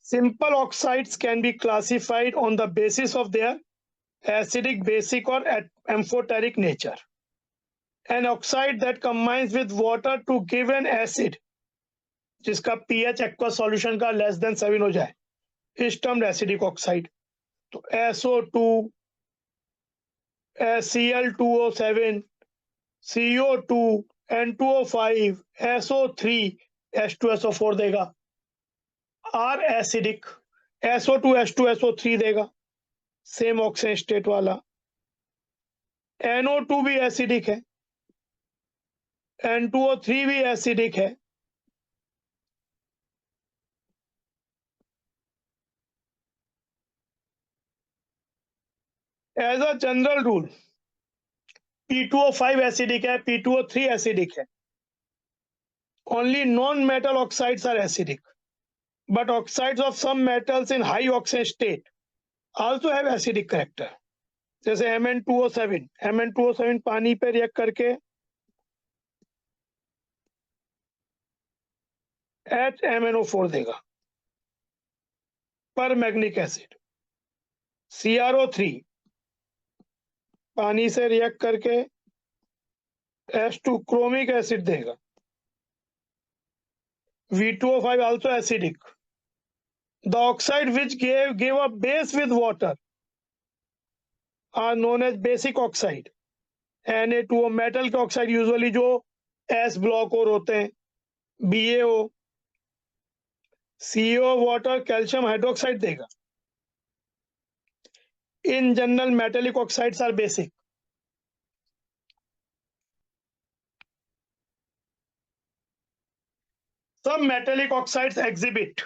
Simple oxides can be classified on the basis of their acidic, basic, or amphoteric nature. An oxide that combines with water to give an acid, जिसका pH aqueous solution का less than 7 हो जाए, is termed acidic oxide. तो SO2, Cl2O7, CO2, N2O5, SO3, H2SO4 देगा। R acidic, SO2, H2, SO3 देगा, same oxygen state वाला। NO2 भी acidic है, N2O3 भी एसिडिक है। As a general rule P2O5 acidic है, P2O3 एसिडिक है। Only non-metal oxides are acidic, but oxides of some metals in high oxidation state also have acidic character. जैसे Mn2O7 पानी पे react करके HMnO4 देगा। पर मैग्निक एसिड CrO3 पानी से रिएक्ट करके H2 क्रोमिक एसिड देगा। V2O5 also acidic. The oxide which gave a base with water are known as basic oxide. Na2O metal के oxide usually जो S block और होते हैं, BaO, CO water calcium hydroxide देगा। In general, metallic oxides are basic. Some metallic oxides exhibit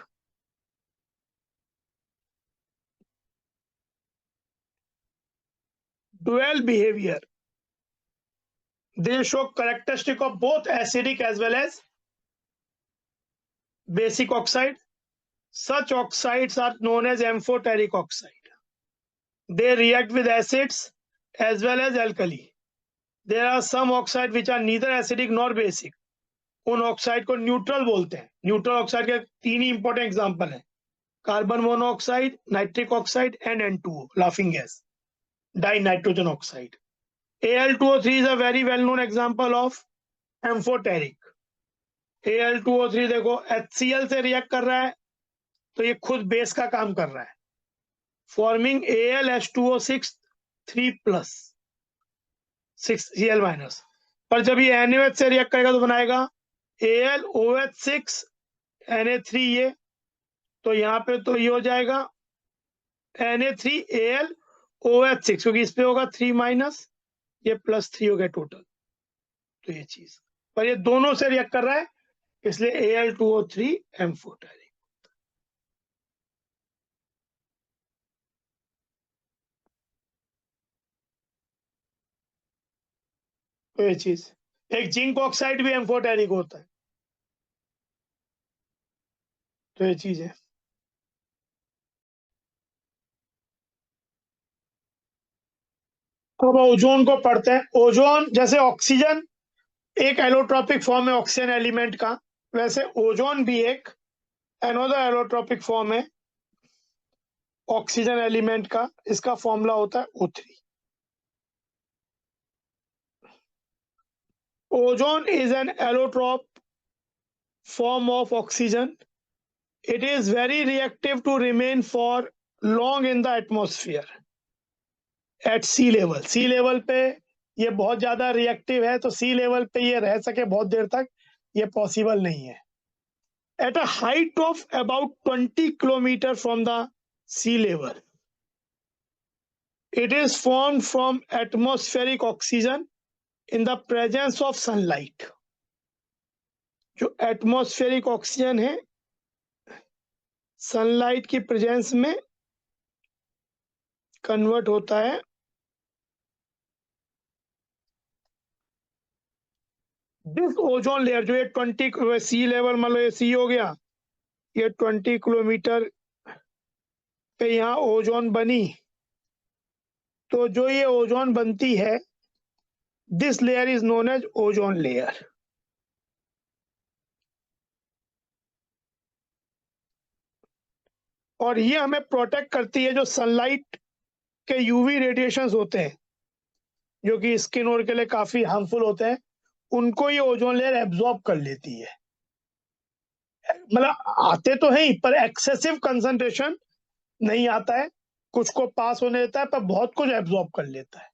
dual behavior. They show characteristic of both acidic as well as basic oxide. Such oxides are known as amphoteric oxide. They react with acids as well as alkali. There are some oxides which are neither acidic nor basic. उन oxide को neutral बोलते हैं। Neutral oxide के तीन ही important example हैं, carbon monoxide, nitric oxide and N2O, laughing gas, die nitrogen oxide. Al2O3 is a very well known example of amphoteric. Al2O3 देखो HCl से react कर रहा है तो ये खुद बेस का काम कर रहा है, फॉर्मिंग AlH2O6 3+, 6Cl-, पर जब ये NaOH से रिएक्ट करेगा तो बनाएगा AlOH6 Na3, ये तो यहाँ पे तो ये हो जाएगा Na3AlOH6, क्योंकि इस पे होगा 3- ये +3 हो गया टोटल। तो ये चीज, पर ये दोनों से रिएक्ट कर रहा है इसलिए Al2O3 एम्फोटेरिक। तो ये चीज, एक जिंक ऑक्साइड भी एम्फोटेरिक होता है। तो ये चीज है। अब ओजोन को पढ़ते हैं। ओजोन जैसे ऑक्सीजन एक एलोट्रॉपिक फॉर्म है ऑक्सीजन एलिमेंट का, वैसे ओजोन भी एक अनदर एलोट्रॉपिक फॉर्म है ऑक्सीजन एलिमेंट का। इसका फॉर्मूला होता है O3। Ozone is an allotrope form of oxygen. It is very reactive to remain for long in the atmosphere at sea level. Sea level पे ये बहुत ज्यादा रिएक्टिव है, तो सी लेवल पे ये रह सके बहुत देर तक, ये पॉसिबल नहीं है। at a height of about 20 kilometers from the sea level. It is formed from atmospheric oxygen in the presence of sunlight. जो एटमॉस्फेरिक ऑक्सीजन है सनलाइट की प्रेजेंस में कन्वर्ट होता है दिस ओजोन लेयर जो ये 20 सी लेवल मान लो ये सी हो गया, ये 20 किलोमीटर पे यहाँ ओजोन बनी, तो जो ये ओजोन बनती है this layer is known as ozone layer. और ये हमें प्रोटेक्ट करती है जो सनलाइट के यूवी रेडिएशंस होते हैं जो कि स्किन और के लिए काफी हार्मफुल होते हैं, उनको ये ओजोन लेयर एब्जॉर्ब कर लेती है। मतलब आते तो है ही पर एक्सेसिव कंसंट्रेशन नहीं आता है, कुछ को पास होने देता है पर बहुत कुछ एब्जॉर्ब कर लेता है।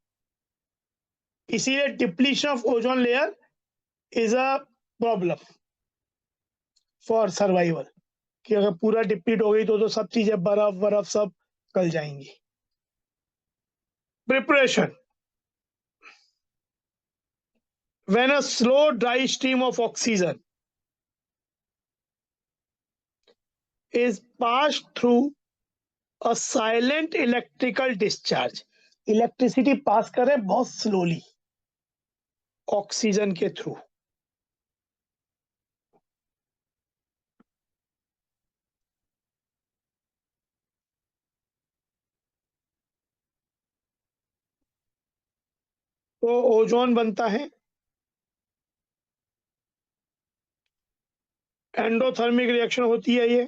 इसीलिए depletion of ozone layer is a problem for survival, कि अगर पूरा डिप्लीट हो गई तो सब चीजें बर्फ बर्फ सब गल जाएंगी। Preparation when a slow dry stream of oxygen is passed through a silent electrical discharge, electricity pass करे बहुत स्लोली ऑक्सीजन के थ्रू, तो ओजोन बनता है। एंडोथर्मिक रिएक्शन होती है ये,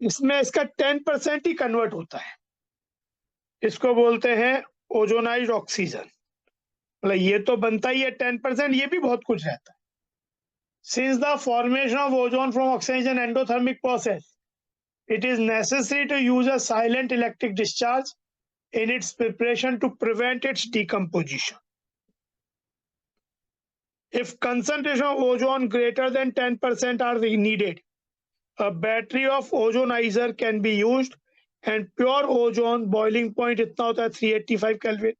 इसमें इसका 10% ही कन्वर्ट होता है, इसको बोलते हैं ओजोनाइज्ड ऑक्सीजन। मतलब ये तो बनता ही है 10%, ये भी बहुत कुछ रहता है। Since the formation of ozone from oxygen endothermic process, it is necessary to use a silent electric discharge in its preparation to prevent its decomposition. If concentration of ozone greater than 10% are needed, a battery of ozonizer can be used and pure ozone boiling point itna hota hai 385 Kelvin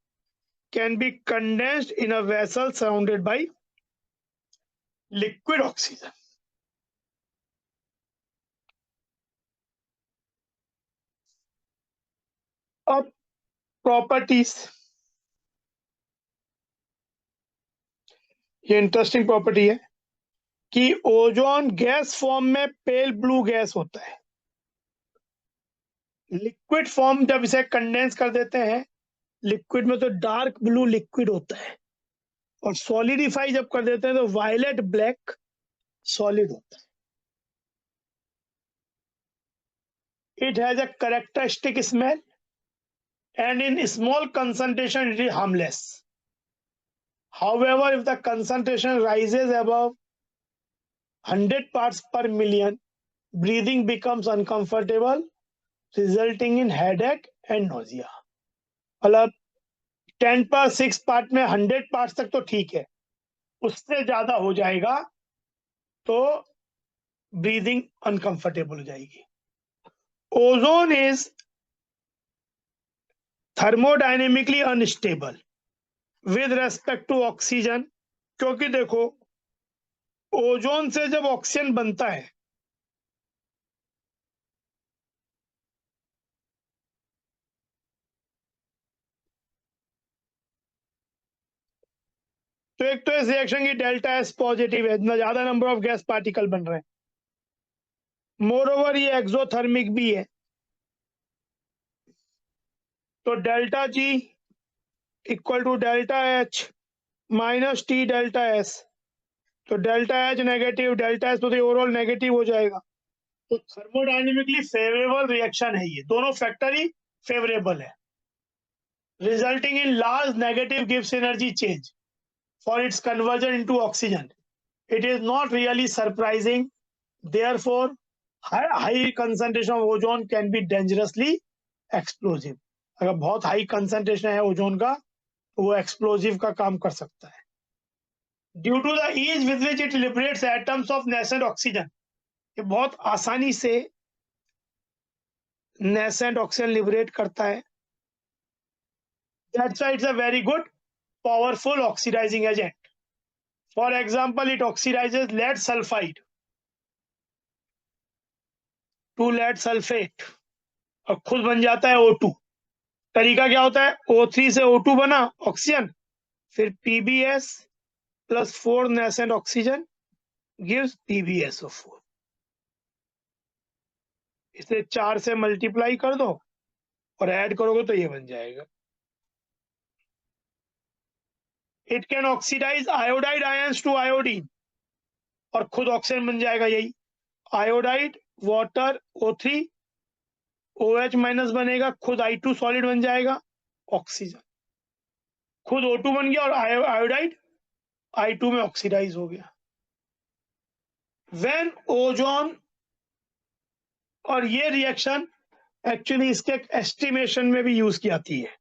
can be condensed in a vessel surrounded by liquid oxygen. अब properties, ये interesting property है कि ozone gas form में pale blue gas होता है, liquid form जब इसे condense कर देते हैं लिक्विड में तो डार्क ब्लू लिक्विड होता है, और सॉलिडिफाई जब कर देते हैं तो वायलेट ब्लैक सॉलिड होता है। It has a characteristic smell and in small concentration it is harmless. However, if the concentration rises above 100 parts per million, breathing becomes uncomfortable, resulting in headache and nausea. मतलब 10/6 part में 100 parts तक तो ठीक है, उससे ज्यादा हो जाएगा तो ब्रीदिंग अनकंफर्टेबल हो जाएगी। Ozone is thermodynamically unstable with respect to oxygen, क्योंकि देखो ओजोन से जब ऑक्सीजन बनता है तो एक तो इस रिएक्शन की डेल्टा एस पॉजिटिव है, इतना ज्यादा नंबर ऑफ गैस पार्टिकल बन रहे हैं, मोर ओवर ये एक्सोथर्मिक भी है, तो delta G equal to delta H minus T delta S, तो delta H negative delta S तो ओवरऑल नेगेटिव हो जाएगा। तो थर्मोडायनेमिकली फेवरेबल रिएक्शन है, ये दोनों फैक्टर ही फेवरेबल है, resulting in large negative gives energy change for its conversion into oxygen. It is not really surprising, therefore high concentration of ozone can be dangerously explosive. अगर बहुत high concentration है ozone का तो वो explosive का काम कर सकता है। Due to the ease with which it liberates atoms of nascent oxygen, ये बहुत आसानी से नेसेंट ऑक्सीजन लिबरेट करता है। That's why it's a very good powerful oxidising agent. For example it oxidises lead sulphide to lead sulphate और खुद बन जाता है O2। तरीका क्या होता है, O3 से O2 बना ऑक्सीजन, फिर PbS plus 4 nascent oxygen gives PbSO4। इसे 4 से मल्टीप्लाई कर दो और ऐड करोगे तो ये बन जाएगा। It can oxidise iodide ions to iodine और खुद ऑक्सीजन बन जाएगा यही। Iodide water O3 OH minus बनेगा, खुद I2 सॉलिड बन जाएगा ऑक्सीजन, खुद O2 बन गया और आयोडाइड I2 में ऑक्सीडाइज हो गया। व्हेन ओजोन, और ये रिएक्शन एक्चुअली इसके एस्टिमेशन में भी यूज की जाती है।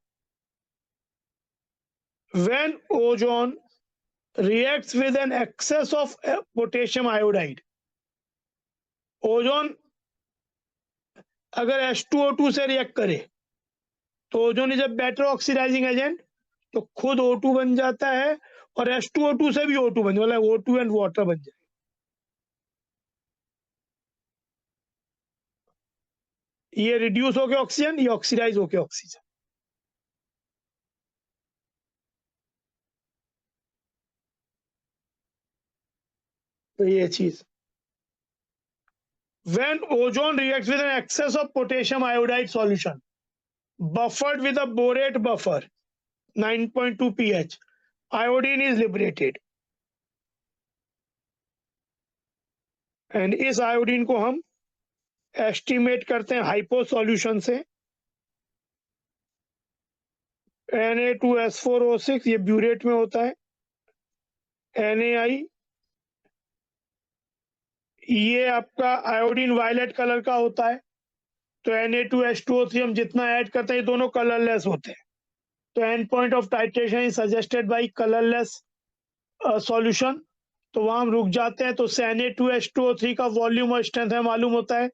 When ozone reacts with an excess of potassium iodide, ozone अगर H2O2 से रिएक्ट करे तो ozone is a better oxidising agent, तो खुद O2 बन जाता है और H2O2 से भी O2 बन जाता है, O2 एंड वाटर बन जाए। ये रिड्यूस होके ऑक्सीजन, ये ऑक्सीडाइज होके ऑक्सीजन। तो ये चीज, when ozone reacts with an excess of potassium iodide solution buffered with a borate buffer 9.2 pH, iodine is liberated and इस आयोडीन को हम एस्टिमेट करते हैं हाइपो सॉल्यूशन से। Na2S4O6 ये ब्यूरेट में होता है, NaI ये आपका आयोडीन वायलेट कलर का होता है, तो Na2H2O3 हम जितना ऐड करते हैं ये दोनों कलरलेस होते हैं। तो and point of titration is suggested by colourless solution, तो वहां हम रुक जाते हैं। तो Na2H2O3 का वॉल्यूम और स्ट्रेंथ हमें मालूम होता है,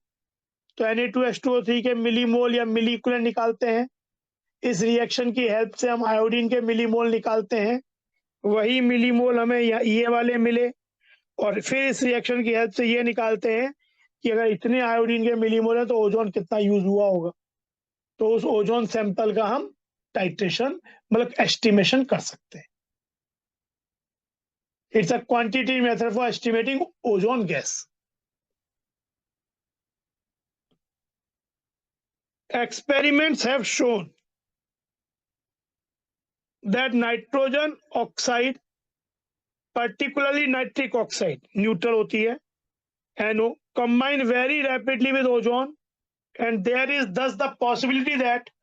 तो Na2H2O3 के मिलीमोल या मिलीकुलर निकालते हैं। इस रिएक्शन की हेल्प से हम आयोडीन के मिलीमोल निकालते हैं, वही मिलीमोल हमें ये वाले मिले, और फिर इस रिएक्शन की हेल्प से ये निकालते हैं कि अगर इतने आयोडीन के मिलीमोल है तो ओजोन कितना यूज हुआ होगा। तो उस ओजोन सैंपल का हम टाइट्रेशन मतलब एस्टिमेशन कर सकते हैं। It's a quantity method for estimating ozone gas. Experiments have shown that nitrogen oxide, particularly nitric oxide, neutral होती है NO, combine very rapidly with ozone, and there is thus the possibility that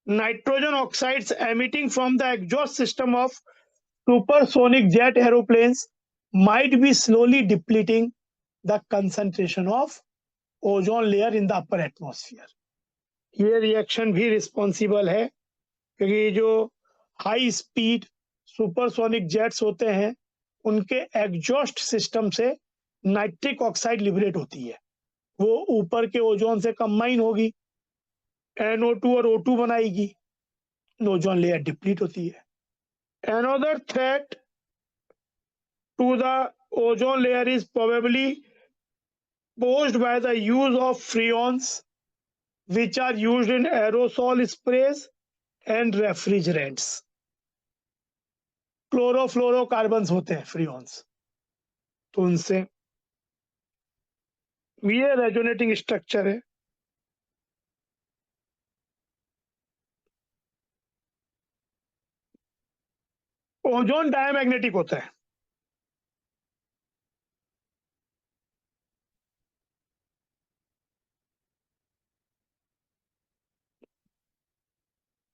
nitrogen oxides emitting from the exhaust system of supersonic jet aeroplanes might be slowly depleting the concentration of ozone layer in the upper atmosphere। ये reaction भी responsible है क्योंकि जो high speed supersonic jets होते हैं उनके exhaust system से nitric oxide liberate होती है, वो ऊपर के ओजोन से कंबाइन होगी, NO2 और O2 बनाएगी, ओजोन लेयर डिप्लीट होती है। Another threat to the ozone layer is probably posed by the use of freons, which are used in aerosol sprays and refrigerants। Chlorofluorocarbons होते हैं फ्रीऑन्स, तो उनसे ये रेजोनेटिंग स्ट्रक्चर है। ओजोन डायमैग्नेटिक होता है,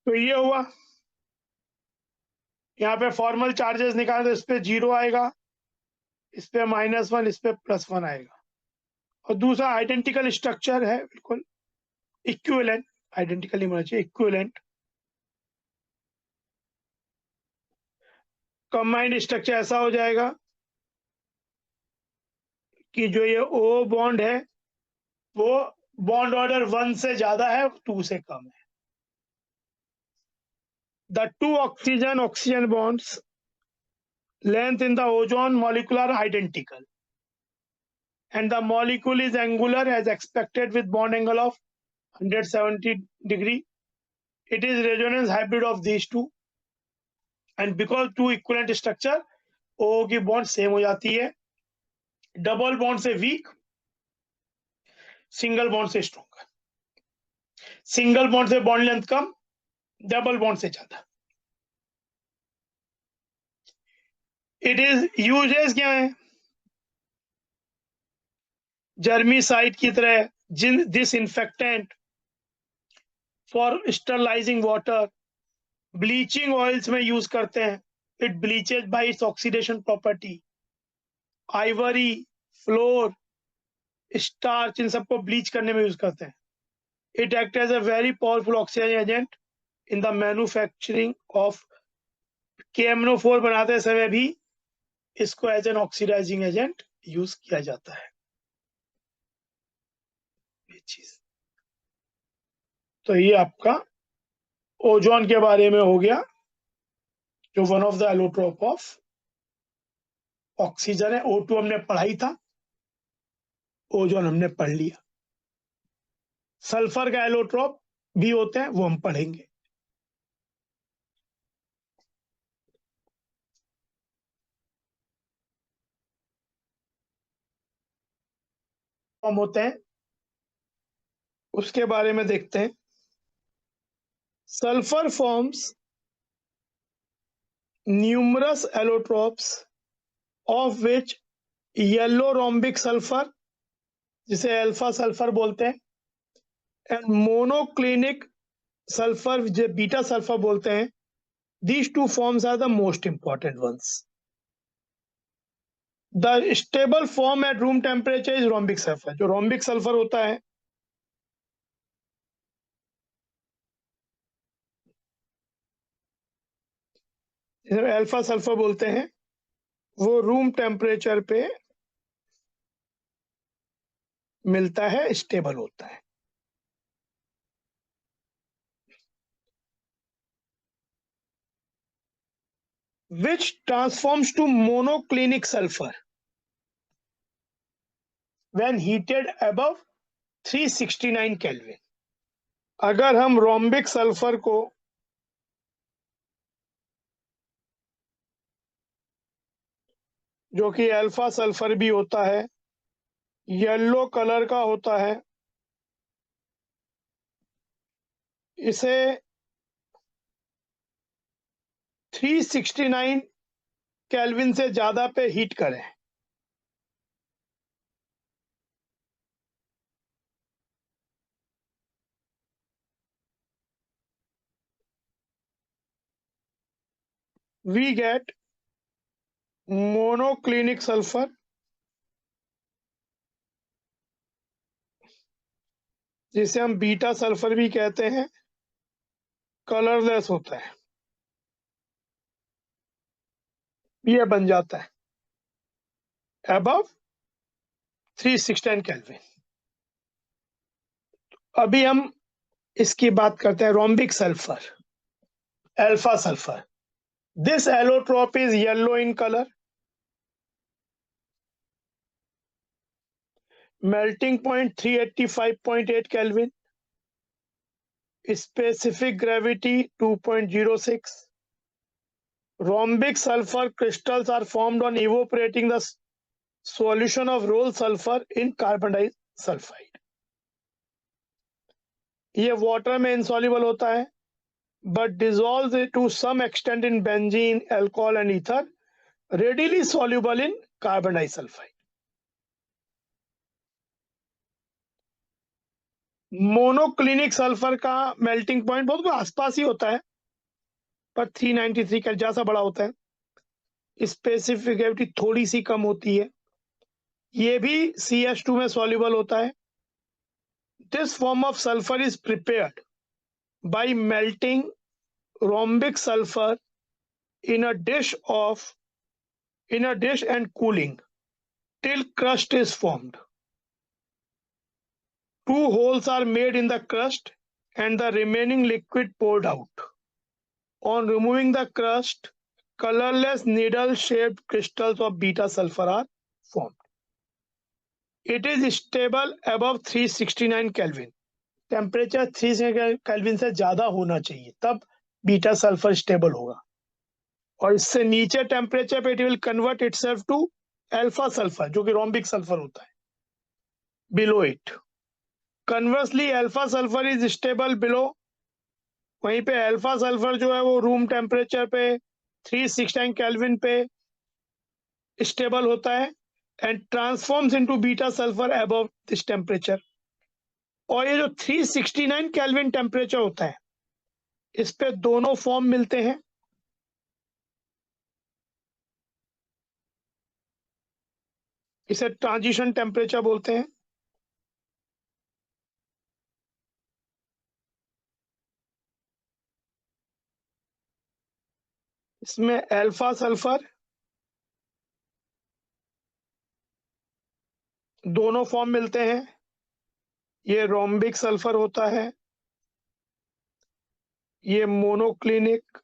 तो ये हुआ, यहाँ पे फॉर्मल चार्जेस निकाले तो इस पे 0 आएगा, इस पे -1, इस पे +1 आएगा। और दूसरा आइडेंटिकल स्ट्रक्चर है, बिल्कुल इक्विवेलेंट, आइडेंटिकल नहीं होना चाहिए, इक्विवेलेंट। कंबाइंड स्ट्रक्चर ऐसा हो जाएगा कि जो ये O बॉन्ड है वो बॉन्ड ऑर्डर 1 से ज्यादा है, 2 से कम है. The two oxygen bonds length in the ozone molecule are identical, and the molecule is angular as expected with bond angle of 170 degree. It is resonance hybrid of these two, and because two equivalent structure, O की bond same हो जाती है. Double bond से week, single bond से stronger. Single bond से bond length कम, double bond से ज्यादा. It is uses क्या है? जर्मीसाइड की तरह disinfectant, for sterilising water, bleaching oils में यूज करते हैं. It bleaches by its oxidation property. Ivory, flour, starch, इन सबको ब्लीच करने में यूज करते हैं. It act as a very powerful oxygen agent in the manufacturing of KMNO4 बनाते समय भी इसको as an oxidising agent use किया जाता है. ये चीज तो ये आपका ओजोन के बारे में हो गया, जो one of the allotrope of oxygen है. O2 हमने पढ़ाई था, ओजोन हमने पढ़ लिया. सल्फर का एलोट्रोप भी होते हैं, वो हम पढ़ेंगे. फॉर्म होते हैं उसके बारे में देखते हैं. Sulphur forms numerous allotropes of which yellow rhombic sulphur, जिसे अल्फा सल्फर बोलते हैं, एंड मोनोक्लिनिक सल्फर, जो बीटा सल्फर बोलते हैं. These two forms are the most important ones. The stable form at room temperature is rhombic sulfur. जो rhombic sulfur होता है, जिसे अल्फा सल्फर बोलते हैं, वो रूम टेम्परेचर पे मिलता है, स्टेबल होता है. Which transforms to monoclinic sulfur when heated above 369 Kelvin. अगर हम रोम्बिक सल्फर को जो कि अल्फा सल्फर भी होता है, येलो कलर का होता है, इसे 369 केल्विन से ज्यादा पे हीट करें, we get monoclinic sulfur, जिसे हम बीटा सल्फर भी कहते हैं. कलरलेस होता है, ये बन जाता है अबव 369 केल्विन. अभी हम इसकी बात करते हैं rhombic sulphur, alpha sulphur. This allotrope is yellow in colour. Melting point 385.8 kelvin. Specific gravity 2.06. Rhombic sulfur crystals are formed on evaporating the solution of roll sulfur in carbon disulfide. ये water में insoluble होता है, but dissolves to some extent in benzene, alcohol and ether, readily soluble in carbon disulfide. Monoclinic sulphur का melting point बहुत आसपास ही होता है, पर 393 का ज्यादा बड़ा होता है. स्पेसिफिक ग्रेविटी थोड़ी सी कम होती है. ये भी CH2 में soluble होता है. This form of sulfur is prepared by melting rhombic sulfur in a dish and cooling till crust is formed. Two holes are made in the crust and the remaining liquid poured out. On removing the crust, colorless needle-shaped crystals of beta sulfur are formed. It is stable above 369 Kelvin. Temperature 369 kelvin से ज्यादा होना चाहिए, तब beta sulphur stable होगा। और इससे नीचे temperature पे it will convert itself to alpha sulphur, जो कि रोम्बिक सल्फर होता है, below it. Conversely alpha sulphur is stable below, वहीं पे अल्फा सल्फर जो है वो रूम टेम्परेचर पे 369 केल्विन पे स्टेबल होता है and transforms into beta sulphur above this temperature. और ये जो 369 केल्विन टेम्परेचर होता है, इस पे दोनों फॉर्म मिलते हैं। इसे ट्रांजिशन टेम्परेचर बोलते हैं। इसमें अल्फा सल्फर दोनों फॉर्म मिलते हैं। ये रोम्बिक सल्फर होता है, ये मोनोक्लिनिक,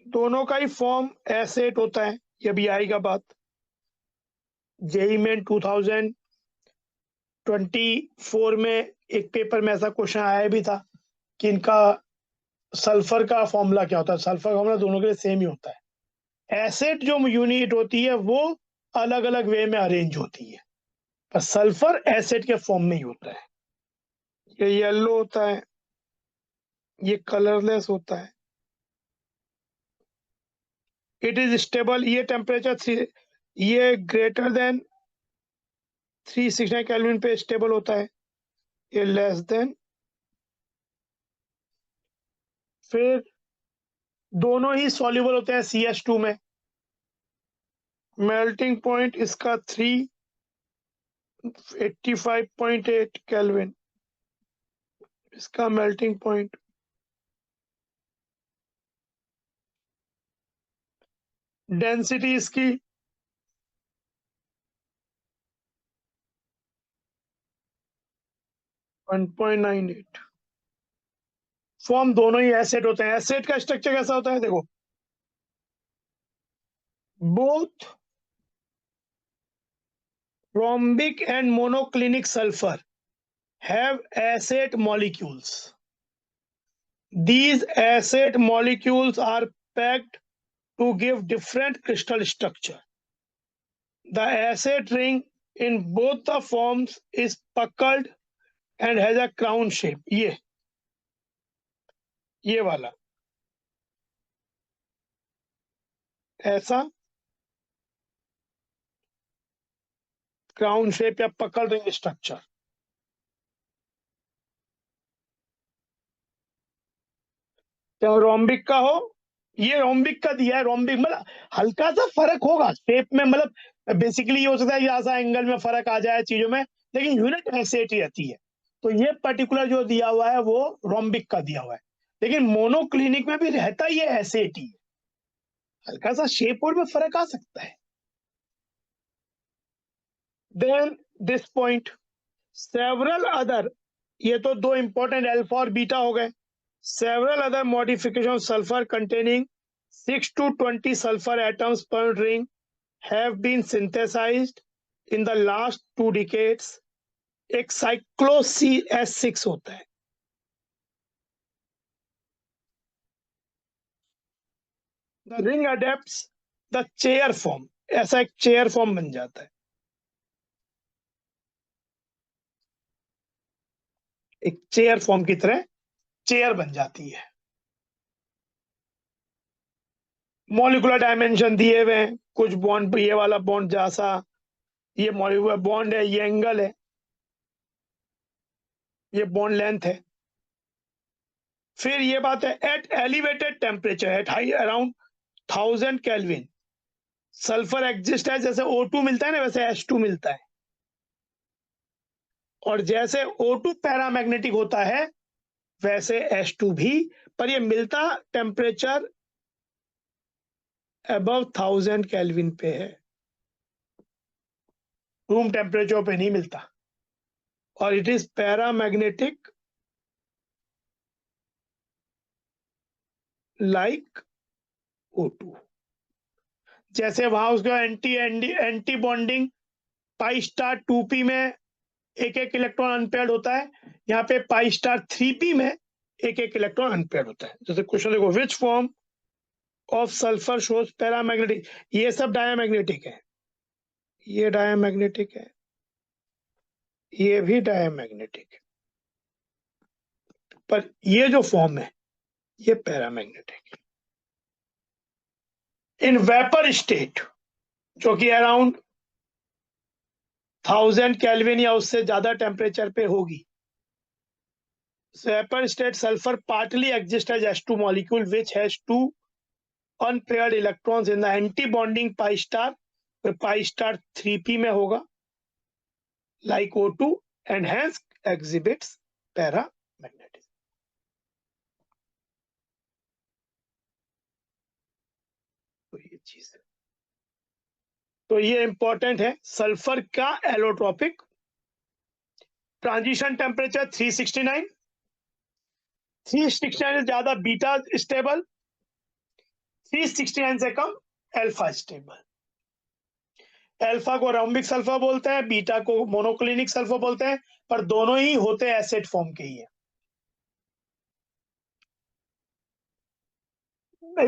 दोनों का ही फॉर्म एसेट होता है। ये भी आएगा बात। जेई में 2024 में एक पेपर में ऐसा क्वेश्चन आया भी था कि इनका सल्फर का फॉर्मूला क्या होता है। सल्फर फॉर्मूला दोनों के लिए सेम ही होता है। एसेट जो यूनिट होती है वो अलग अलग वे में अरेंज होती है, पर सल्फर एसिड के फॉर्म में ही होता है। ये येलो होता है, ये कलरलेस होता है। इट इज स्टेबल, ये टेम्परेचर ये ग्रेटर देन 369 केल्विन पे स्टेबल होता है, ये लेस देन। फिर दोनों ही सॉल्युबल होते हैं CH2 में। मेल्टिंग पॉइंट इसका 385.8 केल्विन, इसका मेल्टिंग पॉइंट। डेंसिटी इसकी 1.98। फॉर्म दोनों ही एसिड होते हैं। एसिड का स्ट्रक्चर कैसा होता है, देखो, both rhombic and monoclinic sulfur have acid molecules. These acid molecules are packed to give different crystal structure. The acid ring in both the forms is puckered and has a crown shape. ये वाला ऐसा crown shape या पकड़ ring structure. चाहे rhombic का हो, ये rhombic का दिया है। रोम्बिक मतलब हल्का सा फर्क होगा शेप में, मतलब बेसिकली ये हो सकता है ऐसा एंगल में फर्क आ जाए चीजों में, लेकिन यूनिट एसेट ही रहती है। तो ये पर्टिकुलर जो दिया हुआ है वो रोम्बिक का दिया हुआ है, लेकिन मोनोक्लिनिक में भी रहता ये एसेट ही है, हल्का सा शेप और में फर्क आ सकता है। Then this point several other, ये तो दो इंपॉर्टेंट अल्फा और बीटा हो गए। Several other modifications of sulfur containing 6 to 20 sulfur atoms per ring have been synthesized in the last 2 decades. एक cyclo-CS6 होता है, the ring adapts the chair form, ऐसा एक चेयर फॉर्म बन जाता है, एक चेयर फॉर्म की तरह चेयर बन जाती है। मॉलिकुलर डायमेंशन दिए हुए हैं, कुछ बॉन्ड, ये वाला बॉन्ड जैसा ये मॉलिकुलर बॉन्ड है, ये एंगल है, ये बॉन्ड लेंथ है। फिर ये बात है at elevated temperature, at high around 1000 kelvin sulphur exist है। जैसे O2 मिलता है ना, वैसे H2 मिलता है। और जैसे O2 पैरामैग्नेटिक होता है, वैसे H2 भी, पर ये मिलता टेम्परेचर अबव 1000 केल्विन पे है, रूम टेम्परेचर पे नहीं मिलता, और it is paramagnetic like O2। जैसे वहां उसका anti bonding pi star 2p में एक एक इलेक्ट्रॉन अनपेयर्ड होता है, यहाँ पे पाई स्टार 3p में एक एक इलेक्ट्रॉन अनपेयर्ड होता है। जैसे क्वेश्चन देखो, which form of sulphur shows paramagnetic, ये सब डायमैग्नेटिक है, ये डायमैग्नेटिक है, ये भी डायमैग्नेटिक है, पर ये जो फॉर्म है ये पैरामैग्नेटिक है। इन वेपर स्टेट, जो कि अराउंड 1000 केल्विन या उससे ज्यादा टेम्परेचर पे होगी, vapour state sulphur partly exist as H2 molecule which has 2 unpaired electrons in the anti bonding pi star, pi star 3p में होगा like O2 and hence exhibits paramagnetism। तो ये चीज है, तो ये इंपॉर्टेंट है। सल्फर का एलोट्रोपिक ट्रांजिशन टेम्परेचर 369 से ज्यादा बीटा स्टेबल, 369 से कम अल्फा स्टेबल। अल्फा को रोम्बिक सल्फर बोलते हैं, बीटा को मोनोक्लिनिक सल्फर बोलते हैं, पर दोनों ही होते एसिड फॉर्म के ही है।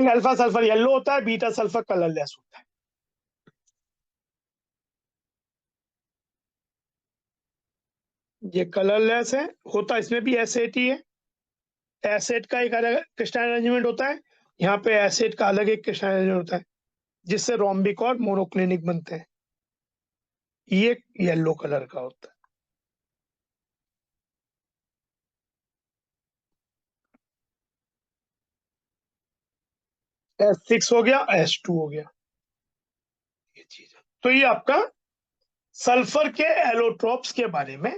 अल्फा सल्फर येलो होता है, बीटा सल्फर कलरलेस होता है। ये कलरलेस है, होता इसमें भी एसिड ही है। एसिड का एक अलग क्रिस्टल अरेंजमेंट होता है, यहाँ पे एसिड का अलग एक क्रिस्टल अरेंजमेंट होता है, जिससे रोम्बिक और मोनोक्लिनिक बनते हैं। ये येलो कलर का होता है। S6 हो गया, S2 हो गया, ये चीज है। तो ये आपका सल्फर के एलोट्रोप्स के बारे में